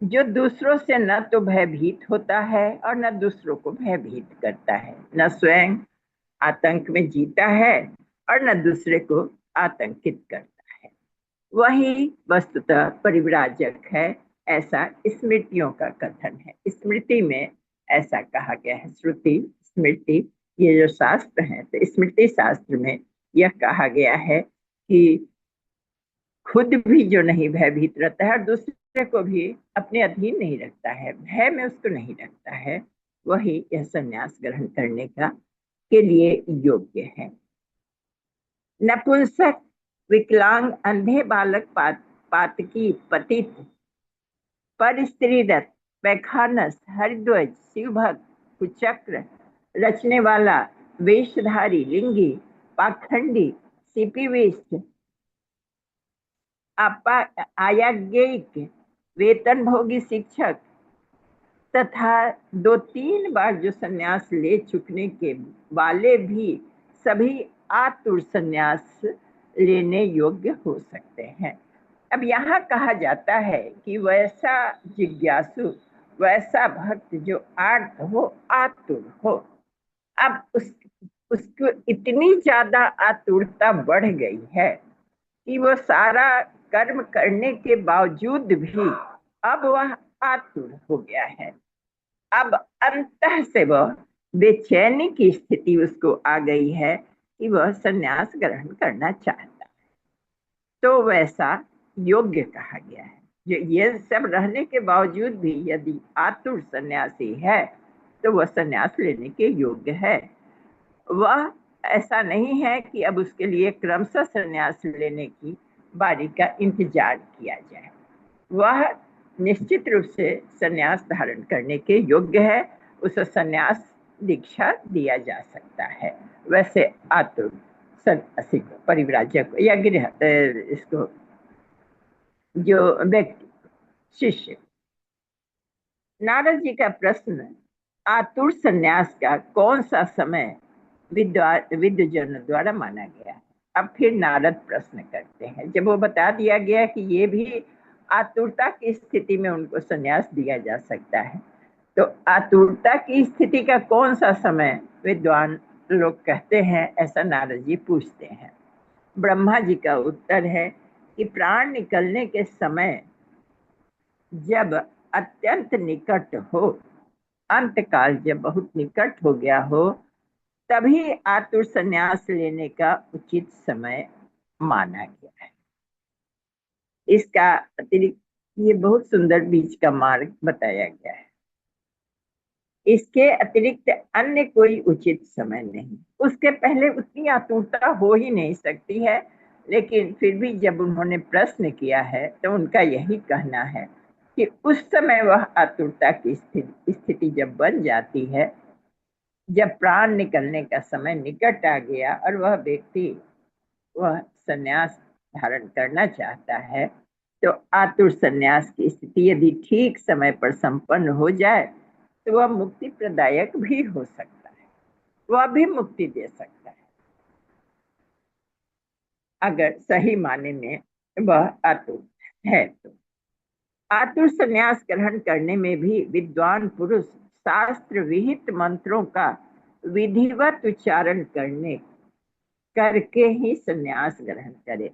जो दूसरों से न तो भयभीत होता है और न दूसरों को भयभीत करता है, न स्वयं आतंक में जीता है और न दूसरे को आतंकित करता है, वही वस्तुतः परिव्राजक है, ऐसा स्मृतियों का कथन है। स्मृति में ऐसा कहा गया है, श्रुति स्मृति ये जो शास्त्र हैं, तो स्मृति शास्त्र में यह कहा गया है कि खुद भी जो नहीं भयभीत रहता है और दूसरे को भी अपने अधीन नहीं रखता है, भय में उसको नहीं रखता है, वही यह संन्यास ग्रहण करने का के लिए योग्य है। नपुंसक, विकलांग, अंधे बालक, पातकी, पतित, पर स्त्रीरत, पैखानस, हरिध्वज, शिवभक्त, कुचक्र रचने वाला, वेशधारी, लिंगी, पाखंडी, सीपीवेश, आयाज्ञिक, वेतन भोगी शिक्षक तथा 2-3 बार जो संन्यास ले चुकने के वाले भी सभी आतुर संन्यास लेने योग्य हो सकते हैं। अब यहाँ कहा जाता है कि वैसा जिज्ञासु, वैसा भक्त जो आर्त हो, आतुर हो। अब उसको इतनी ज्यादा आतुरता बढ़ गई है कि वो सारा कर्म करने के बावजूद भी अब वह आतुर हो गया है। अब अंतः से वह बेचैनी की स्थिति उसको आ गई है कि वह संन्यास ग्रहण करना चाहता है। तो वैसा योग्य कहा गया है। जो ये सब रहने के बावजूद भी यदि आतुर सन्यासी है तो वह संन्यास लेने के योग्य है। वह ऐसा नहीं है कि अब उसके लिए क्रमशः संन्यास लेने की बारी का इंतजार किया जाए। वह निश्चित रूप से संन्यास धारण करने के योग्य है, उसे संन्यास दीक्षा दिया जा सकता है। वैसे आतुर सन्यासी को, परिव्राजक या गृह इसको जो व्यक्ति शिष्य। नारद जी का प्रश्न, आतुर संन्यास का कौन सा समय विद्वजन द्वारा माना गया है? अब फिर नारद प्रश्न करते हैं, जब वो बता दिया गया कि ये भी आतुरता की स्थिति में उनको संन्यास दिया जा सकता है, तो आतुरता की स्थिति का कौन सा समय विद्वान लोग कहते हैं, ऐसा नारद जी पूछते हैं। ब्रह्मा जी का उत्तर है कि प्राण निकलने के समय जब अत्यंत निकट हो, अंतकाल जब बहुत निकट हो गया हो, तभी आतुर संन्यास लेने का उचित समय माना गया है। इसका अतिरिक्त ये बहुत सुंदर बीच का मार्ग बताया गया है। इसके अतिरिक्त अन्य कोई उचित समय नहीं। उसके पहले उतनी आतुरता हो ही नहीं सकती है, लेकिन फिर भी जब उन्होंने प्रश्न किया है तो उनका यही कहना है कि उस समय वह आतुरता की स्थिति जब बन जाती है, जब प्राण निकलने का समय निकट आ गया और वह व्यक्ति वह संन्यास धारण करना चाहता है, तो आतुर संन्यास की स्थिति यदि ठीक समय पर संपन्न हो जाए तो वह मुक्ति प्रदायक भी हो सकता है, वह भी मुक्ति दे सकता है, अगर सही माने में वह आतुर है। तो आतुर संन्यास ग्रहण करने में भी विद्वान पुरुष शास्त्र विहित मंत्रों का विधिवत उच्चारण करके ही संन्यास ग्रहण करे।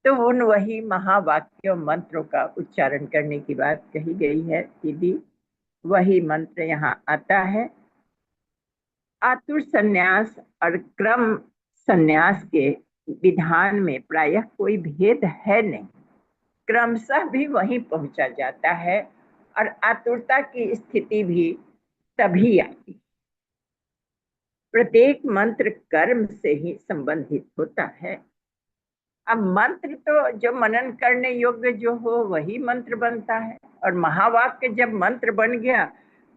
तो उन वही महावाक्य मंत्रों का उच्चारण करने की बात कही गई है दीदी। वही मंत्र यहाँ आता है। आतुर संन्यास और क्रम संन्यास के विधान में प्रायः कोई भेद है नहीं, क्रमशः भी वहीं पहुंचा जाता है और आतुरता की स्थिति भी तभी आती। प्रत्येक मंत्र कर्म से ही संबंधित होता है। अब मंत्र तो जो मनन करने योग्य जो हो वही मंत्र बनता है, और महावाक्य जब मंत्र बन गया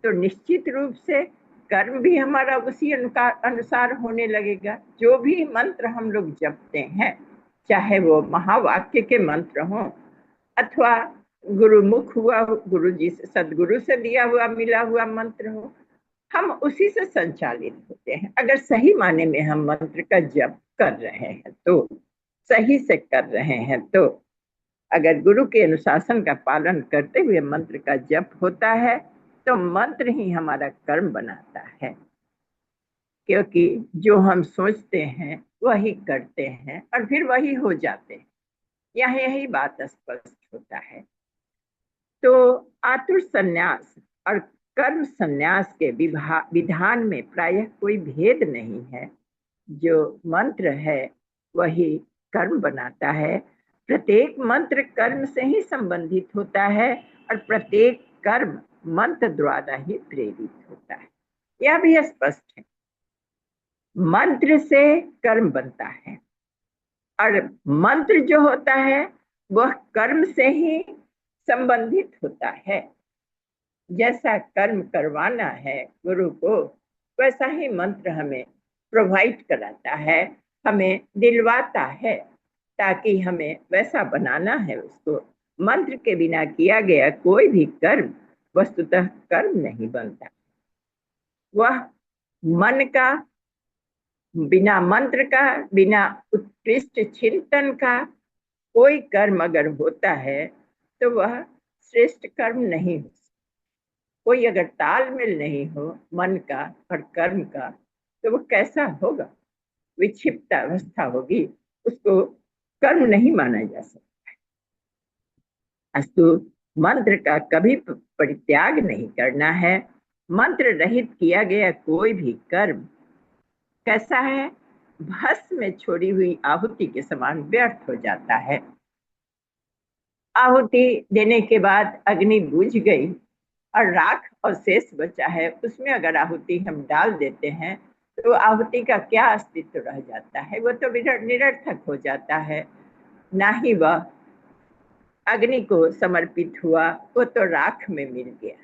तो निश्चित रूप से कर्म भी हमारा उसी अनुसार होने लगेगा। जो भी मंत्र हम लोग जपते हैं, चाहे वो महावाक्य के मंत्र हो अथवा गुरुमुख हुआ, गुरु जी से, सदगुरु से दिया हुआ मिला हुआ मंत्र हो, हम उसी से संचालित होते हैं। अगर सही माने में हम मंत्र का जप कर रहे हैं तो, सही से कर रहे हैं तो, अगर गुरु के अनुशासन का पालन करते हुए मंत्र का जप होता है तो मंत्र ही हमारा कर्म बनाता है, क्योंकि जो हम सोचते हैं वही करते हैं और फिर वही हो जाते हैं। यही बात स्पष्ट होता है। तो आतुर संन्यास और कर्म संन्यास के विधान में प्रायः कोई भेद नहीं है। जो मंत्र है वही कर्म बनाता है। प्रत्येक मंत्र कर्म से ही संबंधित होता है और प्रत्येक कर्म मंत्र द्वारा ही प्रेरित होता है। यह भी स्पष्ट है। मंत्र से कर्म बनता है और मंत्र जो होता है वह कर्म से ही संबंधित होता है। जैसा कर्म करवाना है गुरु को, वैसा ही मंत्र हमें प्रोवाइड कराता है, हमें दिलवाता है, ताकि हमें वैसा बनाना है उसको। मंत्र के बिना किया गया कोई भी कर्म वस्तुतः कर्म नहीं बनता। वह मन का, बिना मंत्र का, बिना उत्कृष्ट चिंतन का कोई कर्म अगर होता है तो वह श्रेष्ठ कर्म नहीं हो। कोई अगर तालमेल नहीं हो मन का और कर्म का तो वो कैसा होगा? विक्षिप्त अवस्था होगी, उसको कर्म नहीं माना जा सकता। अस्तु, मंत्र का कभी परित्याग नहीं करना है। मंत्र रहित किया गया कोई भी कर्म कैसा है? भस्म में छोड़ी हुई आहुति के समान व्यर्थ हो जाता है। आहुति देने के बाद अग्नि बुझ गई और राख और शेष बचा है, उसमें अगर आहुति हम डाल देते हैं तो आहुति का क्या अस्तित्व रह जाता है? वो तो निरर्थक हो जाता है। ना ही वह अग्नि को समर्पित हुआ, वो तो राख में मिल गया,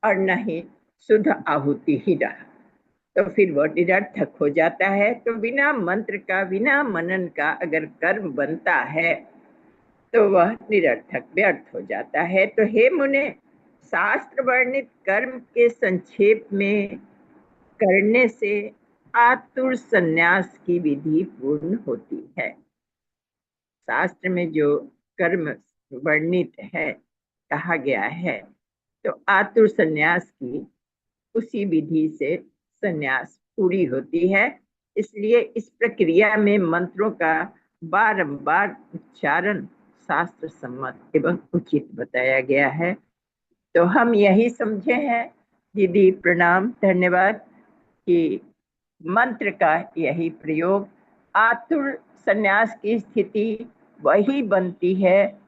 और न ही शुद्ध आहुति ही रहा, तो फिर वो निरर्थक हो जाता है। तो बिना मंत्र का, बिना मनन का अगर कर्म बनता है तो वह निरर्थक व्यर्थ हो जाता है। तो हे मुने, शास्त्र वर्णित कर्म के संक्षेप में करने से आतुर संन्यास की विधि पूर्ण होती है। शास्त्र में जो कर्म वर्णित है, कहा गया है, तो आतुर संन्यास की उसी विधि से संन्यास पूरी होती है। इसलिए इस प्रक्रिया में मंत्रों का बारंबार उच्चारण शास्त्र सम्मत एवं उचित बताया गया है। तो हम यही समझे हैं दीदी, प्रणाम, धन्यवाद, कि मंत्र का यही प्रयोग, आतुर संन्यास की स्थिति वही बनती है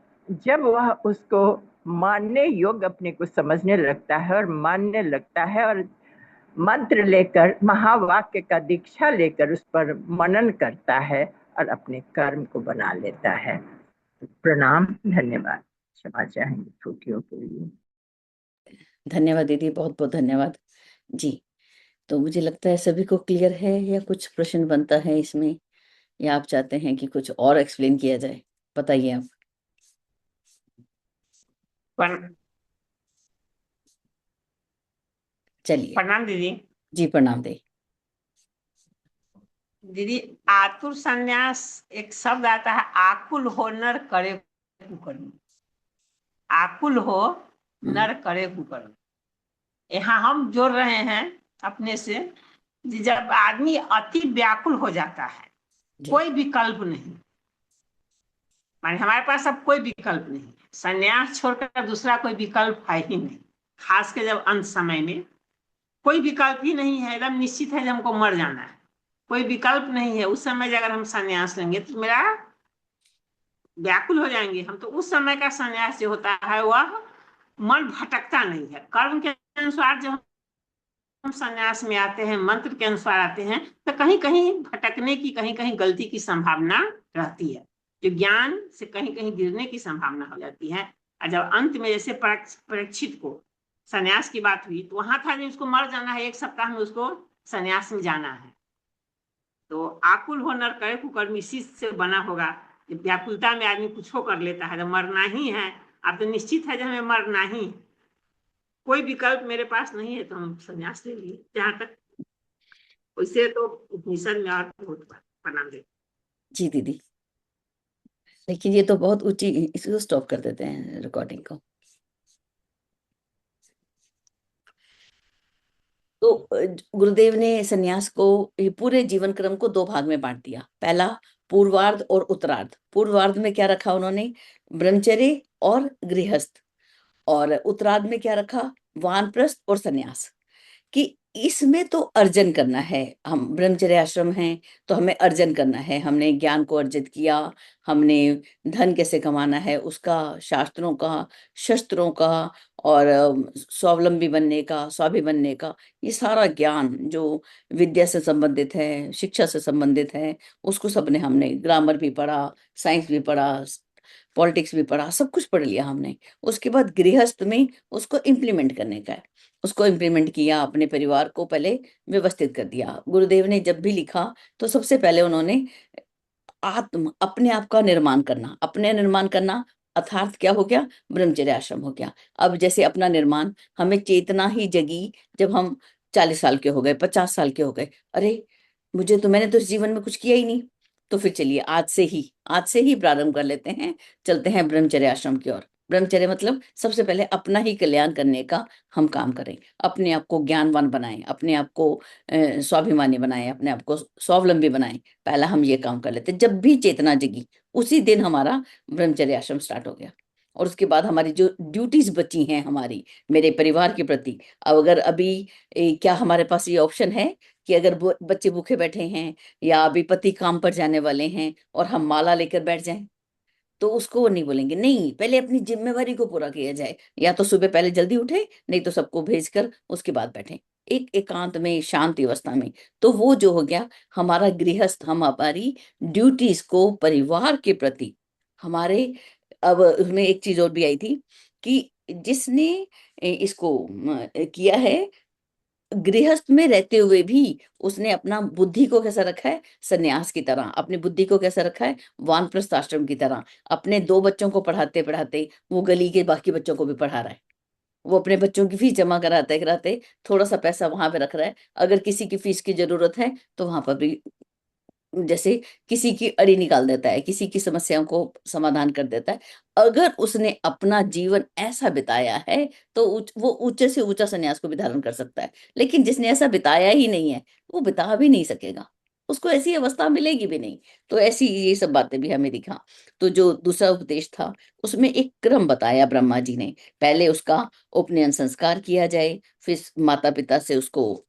जब वह उसको मानने योग्य अपने को समझने लगता है और मानने लगता है, और मंत्र लेकर, महावाक्य का दीक्षा लेकर उस पर मनन करता है और अपने कर्म को बना लेता है। प्रणाम, धन्यवाद, क्षमा चाहेंगे त्रुटियों के लिए। धन्यवाद दीदी, बहुत बहुत धन्यवाद जी। तो मुझे लगता है सभी को क्लियर है, या कुछ प्रश्न बनता है इसमें, या आप चाहते हैं कि कुछ और एक्सप्लेन किया जाए? बताइए आप। चलिए। प्रणाम दीदी। जी प्रणाम दे दीदी। आतुर संन्यास एक शब्द आता है, आकुल हो नर करे कुकर्म। आकुल हो नर करे कुकर्म। यहाँ हम जोड़ रहे हैं अपने से, जब आदमी अति व्याकुल हो जाता है, कोई विकल्प नहीं, माने हमारे पास अब कोई विकल्प नहीं है, संन्यास छोड़कर दूसरा कोई विकल्प है ही नहीं। खास के जब अंत समय में कोई विकल्प ही नहीं है, एकदम निश्चित है कि हमको मर जाना है, कोई विकल्प नहीं है। उस समय अगर हम संन्यास लेंगे तो मेरा व्याकुल हो जाएंगे हम। तो उस समय का संन्यास जो होता है वह मन भटकता नहीं है। कर्म के अनुसार जब हम संन्यास में आते हैं, मंत्र के अनुसार आते हैं, तो कहीं कहीं भटकने की, कहीं कहीं गलती की संभावना रहती है, जो ज्ञान से कहीं कहीं गिरने की संभावना हो जाती है। और जब अंत में जैसे परीक्षित को संन्यास की बात हुई तो वहां था जो उसको मर जाना है, 1 सप्ताह में उसको संन्यास में जाना है। तो आकुल हो नर करे कुकर्म इसी से बना होगा। जब व्याकुलता में आदमी कुछ कर लेता है, जब मरना ही है, अब तो निश्चित है जब हमें मरना ही, कोई विकल्प मेरे पास नहीं है, तो हम संन्यास ले लिए। जहां तक वैसे तो उपनिषद में और बहुत बना दे। जी दीदी, लेकिन ये तो बहुत ऊंची, इसको स्टॉप कर देते हैं रिकॉर्डिंग को। तो गुरुदेव ने सन्यास को, ये पूरे जीवन क्रम को 2 भाग में बांट दिया। पहला पूर्वार्ध और उत्तरार्ध। पूर्वार्ध में क्या रखा उन्होंने? ब्रह्मचर्य और गृहस्थ। और उत्तरार्ध में क्या रखा? वानप्रस्थ और सन्यास। कि इसमें तो अर्जन करना है, हम ब्रह्मचर्य आश्रम हैं तो हमें अर्जन करना है, हमने ज्ञान को अर्जित किया, हमने धन कैसे कमाना है उसका, शास्त्रों का, शस्त्रों का, और स्वावलंबी बनने का, स्वाभी बनने का, ये सारा ज्ञान जो विद्या से संबंधित है, शिक्षा से संबंधित है, उसको सबने, हमने ग्रामर भी पढ़ा, साइंस भी पढ़ा, पॉलिटिक्स भी पढ़ा, सब कुछ पढ़ लिया हमने। उसके बाद गृहस्थ में उसको इम्प्लीमेंट करने का है। उसको इम्प्लीमेंट किया, अपने परिवार को पहले व्यवस्थित कर दिया। गुरुदेव ने जब भी लिखा तो सबसे पहले उन्होंने अपने आप का निर्माण करना, अपने निर्माण करना अर्थात क्या हो गया? ब्रह्मचर्य आश्रम हो गया। अब जैसे अपना निर्माण, हमें चेतना ही जगी जब हम 40 साल के हो गए, 50 साल के हो गए, अरे मैंने तो इस जीवन में कुछ किया ही नहीं। तो फिर चलिए आज से ही प्रारंभ कर लेते हैं, चलते हैं ब्रह्मचर्य आश्रम की ओर। ब्रह्मचर्य मतलब सबसे पहले अपना ही कल्याण करने का हम काम करें, अपने आप को ज्ञानवान बनाएं, अपने आप को स्वाभिमानी बनाएं, अपने आप को स्वावलंबी बनाएं। पहला हम ये काम कर लेते हैं। जब भी चेतना जगी उसी दिन हमारा ब्रह्मचर्य आश्रम स्टार्ट हो गया। और उसके बाद हमारी जो ड्यूटीज बची हैं हमारी, मेरे परिवार के प्रति, अब अगर अभी क्या हमारे पास ये ऑप्शन है कि अगर बच्चे भूखे बैठे हैं या अभी पति काम पर जाने वाले हैं और हम माला लेकर बैठ जाएं, तो उसको वो नहीं बोलेंगे। नहीं, पहले अपनी जिम्मेवारी को पूरा किया जाए, या तो सुबह पहले जल्दी उठे, नहीं तो सबको भेजकर उसके बाद बैठे एक एकांत में, शांति अवस्था में। तो वो जो हो गया हमारा गृहस्थ, हम हमारी ड्यूटीज को परिवार के प्रति हमारे। अब उसमें एक चीज और भी आई थी कि जिसने इसको किया है गृहस्थ में रहते हुए भी, उसने अपना बुद्धि को कैसा रखा है? सन्यास की तरह। अपनी बुद्धि को कैसा रखा है? वानप्रस्थ आश्रम की तरह। अपने 2 बच्चों को पढ़ाते पढ़ाते वो गली के बाकी बच्चों को भी पढ़ा रहा है। वो अपने बच्चों की फीस जमा कराते कराते थोड़ा सा पैसा वहां पे रख रहा है। अगर किसी की फीस की जरूरत है तो वहां पर भी जैसे किसी की अड़ी निकाल देता है, किसी की समस्याओं को समाधान कर देता है। अगर उसने अपना जीवन ऐसा बिताया है तो वो ऊंचे से ऊंचा संन्यास को भी धारण कर सकता है। लेकिन जिसने ऐसा बिताया ही नहीं है वो बिता भी नहीं सकेगा, उसको ऐसी अवस्था मिलेगी भी नहीं। तो ऐसी ये सब बातें भी हमें दिखा। तो जो दूसरा उपदेश था उसमें एक क्रम बताया ब्रह्मा जी ने। पहले उसका उपनयन संस्कार किया जाए, फिर माता पिता से उसको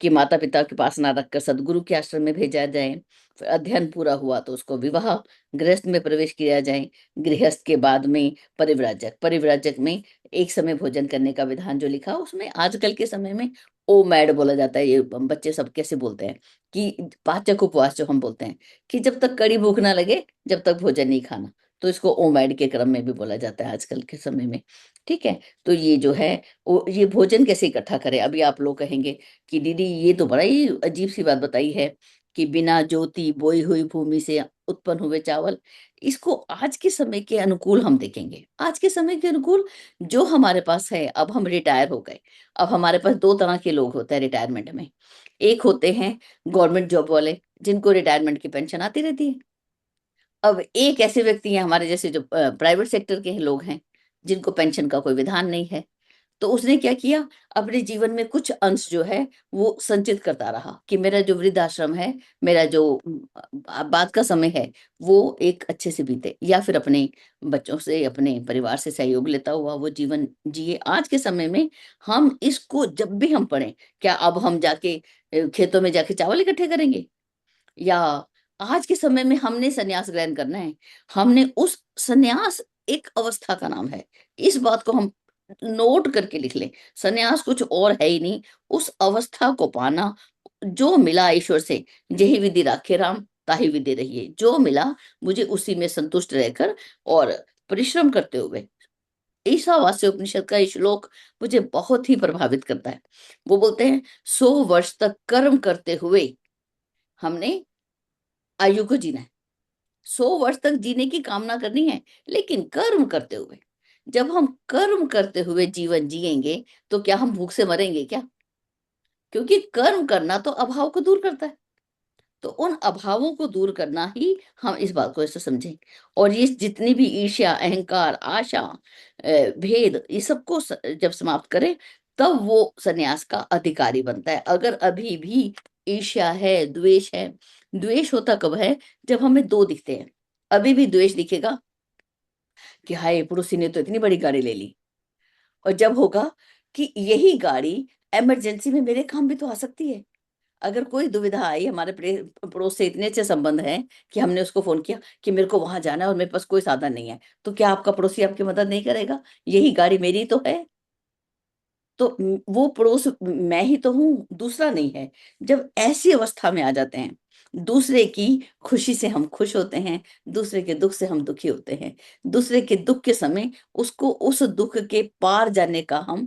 कि माता पिता के पास ना रखकर सदगुरु के आश्रम में भेजा जाए। फिर अध्ययन पूरा हुआ तो उसको विवाह, गृहस्थ में प्रवेश किया जाए। गृहस्थ के बाद में परिव्राजक, परिव्राजक में एक समय भोजन करने का विधान जो लिखा, उसमें आजकल के समय में ओ मैड बोला जाता है। ये बच्चे सब कैसे बोलते हैं कि पाचक उपवास जो हम बोलते हैं, कि जब तक कड़ी भूख ना लगे जब तक भोजन नहीं खाना, तो इसको ओ मैड के क्रम में भी बोला जाता है आजकल के समय में। ठीक है, तो ये जो है ये भोजन कैसे इकट्ठा करें। अभी आप लोग कहेंगे कि दीदी ये तो बड़ा ही अजीब सी बात बताई है कि बिना ज्योति बोई हुई भूमि से उत्पन्न हुए चावल। इसको आज के समय के अनुकूल हम देखेंगे। आज के समय के अनुकूल जो हमारे पास है, अब हम रिटायर हो गए, अब हमारे पास 2 तरह के लोग होते हैं रिटायरमेंट में। एक होते हैं गवर्नमेंट जॉब वाले जिनको रिटायरमेंट की पेंशन आती रहती है। अब एक ऐसे व्यक्ति हैं हमारे जैसे जो प्राइवेट सेक्टर के लोग हैं जिनको पेंशन का कोई विधान नहीं है। तो उसने क्या किया, अपने जीवन में कुछ अंश जो है वो संचित करता रहा कि मेरा जो वृद्धाश्रम है, मेरा जो बाद का समय है, वो एक अच्छे से बीते, या फिर अपने बच्चों से, अपने परिवार से सहयोग लेता हुआ वो जीवन जिए। आज के समय में हम इसको जब भी हम पढ़ें, क्या अब हम जाके खेतों में जाके चावल इकट्ठे करेंगे, या आज के समय में हमने संन्यास ग्रहण करना है, हमने उस संन्यास एक अवस्था का नाम है, इस बात को हम नोट करके लिख लें। संन्यास कुछ और है ही नहीं, उस अवस्था को पाना जो मिला ईश्वर से, यही विधि राखे राम ताहि विधि रहिए, जो मिला मुझे उसी में संतुष्ट रहकर और परिश्रम करते हुए। ईशावास्य उपनिषद का ये श्लोक मुझे बहुत ही प्रभावित करता है। वो बोलते हैं 100 वर्ष तक कर्म करते हुए हमने आयु को जीना है, 100 वर्ष तक जीने की कामना करनी है, लेकिन कर्म करते हुए। जब हम कर्म करते हुए जीवन जिएंगे तो क्या हम भूख से मरेंगे क्या? क्योंकि कर्म करना तो अभाव को दूर करता है, तो उन अभावों को दूर करना ही हम इस बात को ऐसे समझें। और ये जितनी भी ईर्ष्या, अहंकार, आशा, भेद, ये सबको जब समाप्त करें तब वो सन्यास का अधिकारी बनता है। अगर अभी भी ईर्ष्या है, द्वेष है, द्वेष होता कब है, जब हमें दो दिखते हैं। अभी भी द्वेष दिखेगा कि हाय पड़ोसी ने तो इतनी बड़ी गाड़ी ले ली, और जब होगा कि यही गाड़ी इमरजेंसी में मेरे काम भी तो आ सकती है। अगर कोई दुविधा आई, हमारे पड़ोस से इतने अच्छे संबंध हैं कि हमने उसको फोन किया कि मेरे को वहां जाना है और मेरे पास कोई साधन नहीं है, तो क्या आपका पड़ोसी आपकी मदद नहीं करेगा? यही गाड़ी मेरी तो है, तो वो पड़ोस मैं ही तो हूँ, दूसरा नहीं है। जब ऐसी अवस्था में आ जाते हैं, दूसरे की खुशी से हम खुश होते हैं, दूसरे के दुख से हम दुखी होते हैं, दूसरे के दुख के समय उसको उस दुख के पार जाने का हम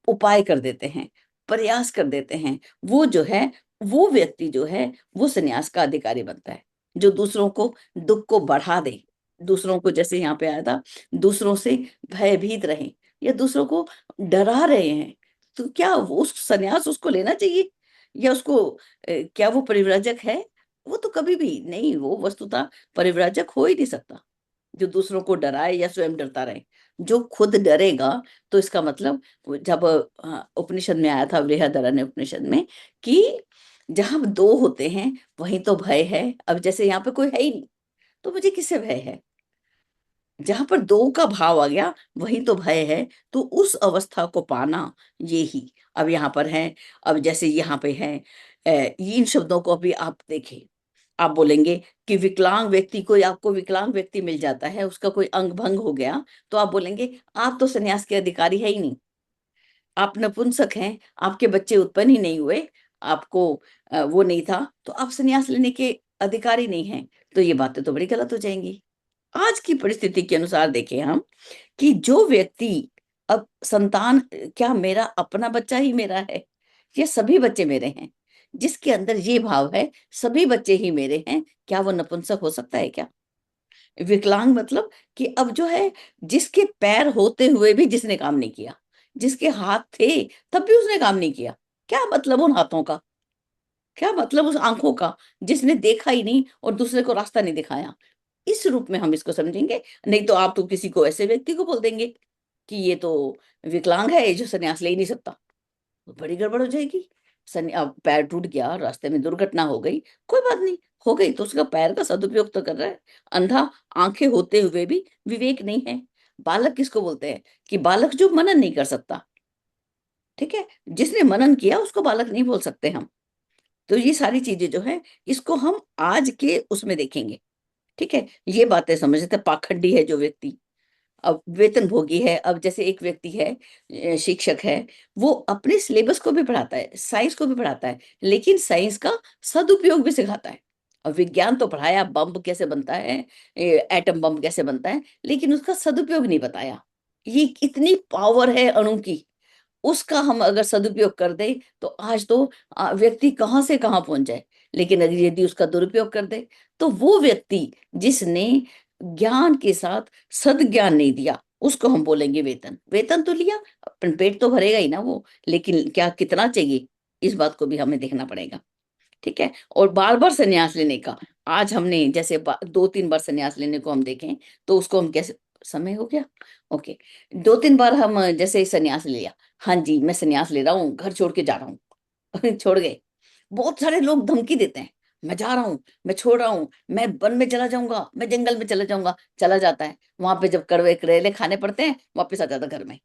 उपाय कर देते हैं, प्रयास कर देते हैं, वो जो है, वो व्यक्ति जो है वो संन्यास का अधिकारी बनता है, जो दूसरों को दुख को बढ़ा दे, दूसरों को, जैसे यहाँ पे आया था, दूसरों से भयभीत रहे या दूसरों को डरा रहे हैं, तो क्या वो उस संन्यास उसको लेना चाहिए, या उसको क्या वो परिव्राजक है? वो तो कभी भी नहीं, वो वस्तुतः परिव्राजक हो ही नहीं सकता जो दूसरों को डराए या स्वयं डरता रहे। जो खुद डरेगा, तो इसका मतलब, जब उपनिषद में आया था, बृहदारण्य उपनिषद में, कि जहां दो होते हैं वहीं तो भय है। अब जैसे यहाँ पे कोई है ही नहीं, तो मुझे किससे भय है? जहां पर दो का भाव आ गया वहीं तो भय है, तो उस अवस्था को पाना, ये ही अब यहाँ पर है। अब जैसे यहाँ पे है, इन शब्दों को अभी आप देखें, आप बोलेंगे कि विकलांग व्यक्ति, कोई आपको विकलांग व्यक्ति मिल जाता है, उसका कोई अंग भंग हो गया, तो आप बोलेंगे आप तो संन्यास के अधिकारी है ही नहीं, आप नपुंसक हैं, आपके बच्चे उत्पन्न ही नहीं हुए, आपको वो नहीं था, तो आप संन्यास लेने के अधिकारी नहीं हैं। तो ये बातें तो बड़ी गलत हो जाएंगी। आज की परिस्थिति के अनुसार देखें हम, कि जो व्यक्ति, अब संतान क्या मेरा अपना बच्चा ही मेरा है, ये सभी बच्चे मेरे हैं, जिसके अंदर ये भाव है सभी बच्चे ही मेरे हैं, क्या वो नपुंसक हो सकता है क्या? विकलांग मतलब कि अब जो है, जिसके पैर होते हुए भी जिसने काम नहीं किया, जिसके हाथ थे तब भी उसने काम नहीं किया, क्या मतलब उन हाथों का, क्या मतलब उस आंखों का, जिसने देखा ही नहीं और दूसरे को रास्ता नहीं दिखाया? इस रूप में हम इसको समझेंगे। नहीं तो आप तो किसी को, ऐसे व्यक्ति को बोल देंगे कि ये तो विकलांग है, ये जो संन्यास ले ही नहीं सकता, तो बड़ी गड़बड़ हो जाएगी। पैर टूट गया, रास्ते में दुर्घटना हो गई, कोई बात नहीं, हो गई तो उसका पैर का सदुपयोग तो कर रहा है। अंधा आंखें होते हुए भी विवेक नहीं है। बालक किसको बोलते हैं? कि बालक जो मनन नहीं कर सकता, ठीक है, जिसने मनन किया उसको बालक नहीं बोल सकते हम। तो ये सारी चीजें जो है, इसको हम आज के उसमें देखेंगे, ठीक है। ये बातें समझते, पाखंडी है जो व्यक्ति, अब वेतन भोगी है। अब जैसे एक व्यक्ति है, शिक्षक है, वो अपने सिलेबस को भी पढ़ाता है, साइंस को भी पढ़ाता है, लेकिन साइंस का सदुपयोग भी सिखाता है। और विज्ञान तो पढ़ाया, बम कैसे बनता है, एटम बम कैसे बनता है, लेकिन उसका सदुपयोग नहीं बताया। ये इतनी पावर है अणु की, उसका हम अगर सदुपयोग कर दे तो आज तो व्यक्ति कहाँ से कहाँ पहुंच जाए। लेकिन अगर यदि उसका दुरुपयोग कर दे, तो वो व्यक्ति जिसने ज्ञान के साथ सद्ज्ञान नहीं दिया, उसको हम बोलेंगे वेतन। वेतन तो लिया, अपन पेट तो भरेगा ही ना वो, लेकिन क्या कितना चाहिए, इस बात को भी हमें देखना पड़ेगा, ठीक है। और बार बार संन्यास लेने का, आज हमने जैसे 2-3 बार संन्यास लेने को हम देखें, तो उसको हम कैसे समय हो गया। ओके, 2-3 बार हम जैसे संन्यास ले लिया, हाँ जी मैं संन्यास ले रहा हूँ, घर छोड़ के जा रहा हूँ छोड़ गए। बहुत सारे लोग धमकी देते हैं, मैं जा रहा हूँ, मैं छोड़ रहा हूँ, मैं वन में चला जाऊंगा, मैं जंगल में चला जाऊंगा, चला जाता है। वहां पे जब कड़वे करेले खाने पड़ते हैं, वापस आ जाता घर में।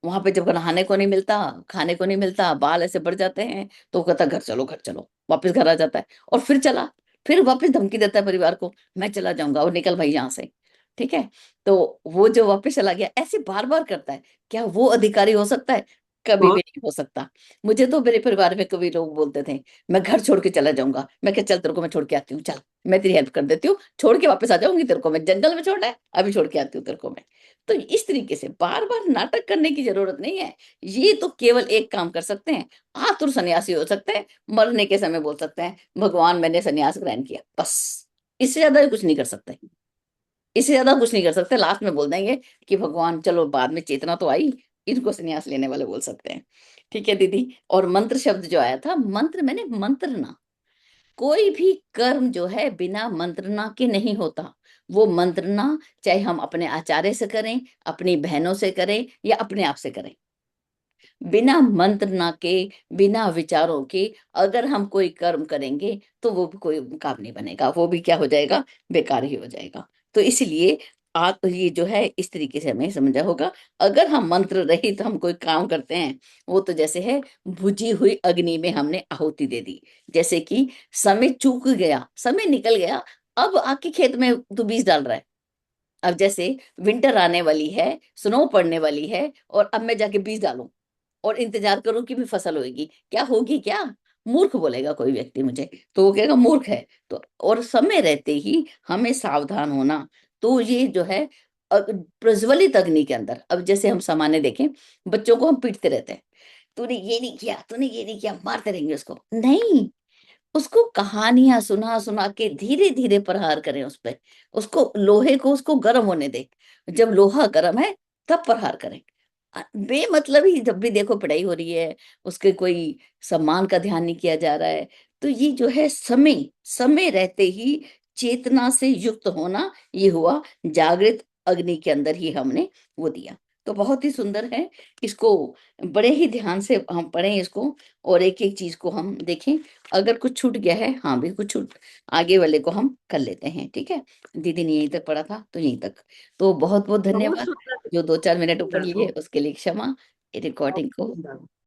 वहां पे जब नहाने को नहीं मिलता, खाने को नहीं मिलता, बाल ऐसे बढ़ जाते हैं, तो वो कहता घर चलो घर चलो, वापस घर आ जाता है। और फिर चला, फिर वापस धमकी देता है परिवार को, मैं चला जाऊंगा और निकल भाई यहाँ से। ठीक है, तो वो जो वापस चला गया ऐसे बार बार करता है, क्या वो अधिकारी हो सकता है? कभी भी नहीं हो सकता। मुझे तो मेरे परिवार में कभी लोग बोलते थे मैं घर छोड़ के चला जाऊंगा, मैं क्या चल तेरे को मैं छोड़ के आती हूँ, चल मैं तेरी हेल्प कर देती हूँ, छोड़ के वापस आ जाऊंगी तेरे को, मैं जंगल में छोड़ना है अभी छोड़ के आती हूँ तेरे को मैं। तो इस तरीके से बार बार नाटक करने की जरूरत नहीं है। ये तो केवल एक काम कर सकते हैं, आतुर सन्यासी हो सकते हैं, मरने के समय बोल सकते हैं भगवान मैंने सन्यास ग्रहण किया, बस। इससे ज्यादा कुछ नहीं कर सकते, इससे ज्यादा कुछ नहीं कर सकते। लास्ट में बोल देंगे कि भगवान चलो बाद में चेतना तो आई, इनको सन्यास लेने वाले बोल सकते हैं। ठीक है दीदी। और मंत्र शब्द जो आया था, मंत्र मैंने मंत्रना, कोई भी कर्म जो है बिना मंत्रणा के नहीं होता। वो मंत्रणा चाहे हम अपने आचार्य से करें, अपनी बहनों से करें, या अपने आप से करें, बिना मंत्रणा के, बिना विचारों के अगर हम कोई कर्म करेंगे तो वो भी कोई काम नहीं बनेगा, वो भी क्या हो जाएगा, बेकार ही हो जाएगा। तो इसलिए आप ये जो है इस तरीके से हमें समझा होगा, अगर हम मंत्र रहित हम कोई काम करते हैं, वो तो जैसे है बुझी हुई अग्नि में हमने आहुति दे दी। जैसे कि समय चूक गया, समय निकल गया, अब आके खेत में तू बीज डाल रहा है। अब जैसे विंटर आने वाली है, स्नो पड़ने वाली है, और अब मैं जाके बीज डालूं और इंतजार करूं कि भी फसल होगी, क्या होगी, क्या मूर्ख बोलेगा कोई व्यक्ति मुझे, तो वो कहेगा मूर्ख है। तो और समय रहते ही हमें सावधान होना। तो ये जो है प्रज्वलित अग्नि के अंदर, अब जैसे हम सामान्य देखें, बच्चों को हम पीटते रहते हैं, तूने ये नहीं किया, तूने ये नहीं किया, मारते रहेंगे उसको, नहीं, उसको कहानियां सुना सुना के धीरे धीरे प्रहार करें उस पे, उसको लोहे को उसको गर्म होने दे, जब लोहा गर्म है तब प्रहार करें। बेमतलब ही जब भी देखो पढ़ाई हो रही है, उसके कोई सम्मान का ध्यान नहीं किया जा रहा है। तो ये जो है समय, समय रहते ही चेतना से युक्त होना, ये हुआ जागृत अग्नि के अंदर ही हमने वो दिया। तो बहुत ही सुंदर है, इसको बड़े ही ध्यान से हम पढ़ें इसको, और एक एक चीज को हम देखें। अगर कुछ छूट गया है, हाँ भी कुछ छूट, आगे वाले को हम कर लेते हैं। ठीक है, दीदी ने यहीं तक पढ़ा था तो यहीं तक। तो बहुत बहुत बहुत धन्यवाद। सुंदर, जो 2-4 मिनट ऊपर सुंदर, लिए बहुत उसके लिए क्षमा। रिकॉर्डिंग को सुंदर।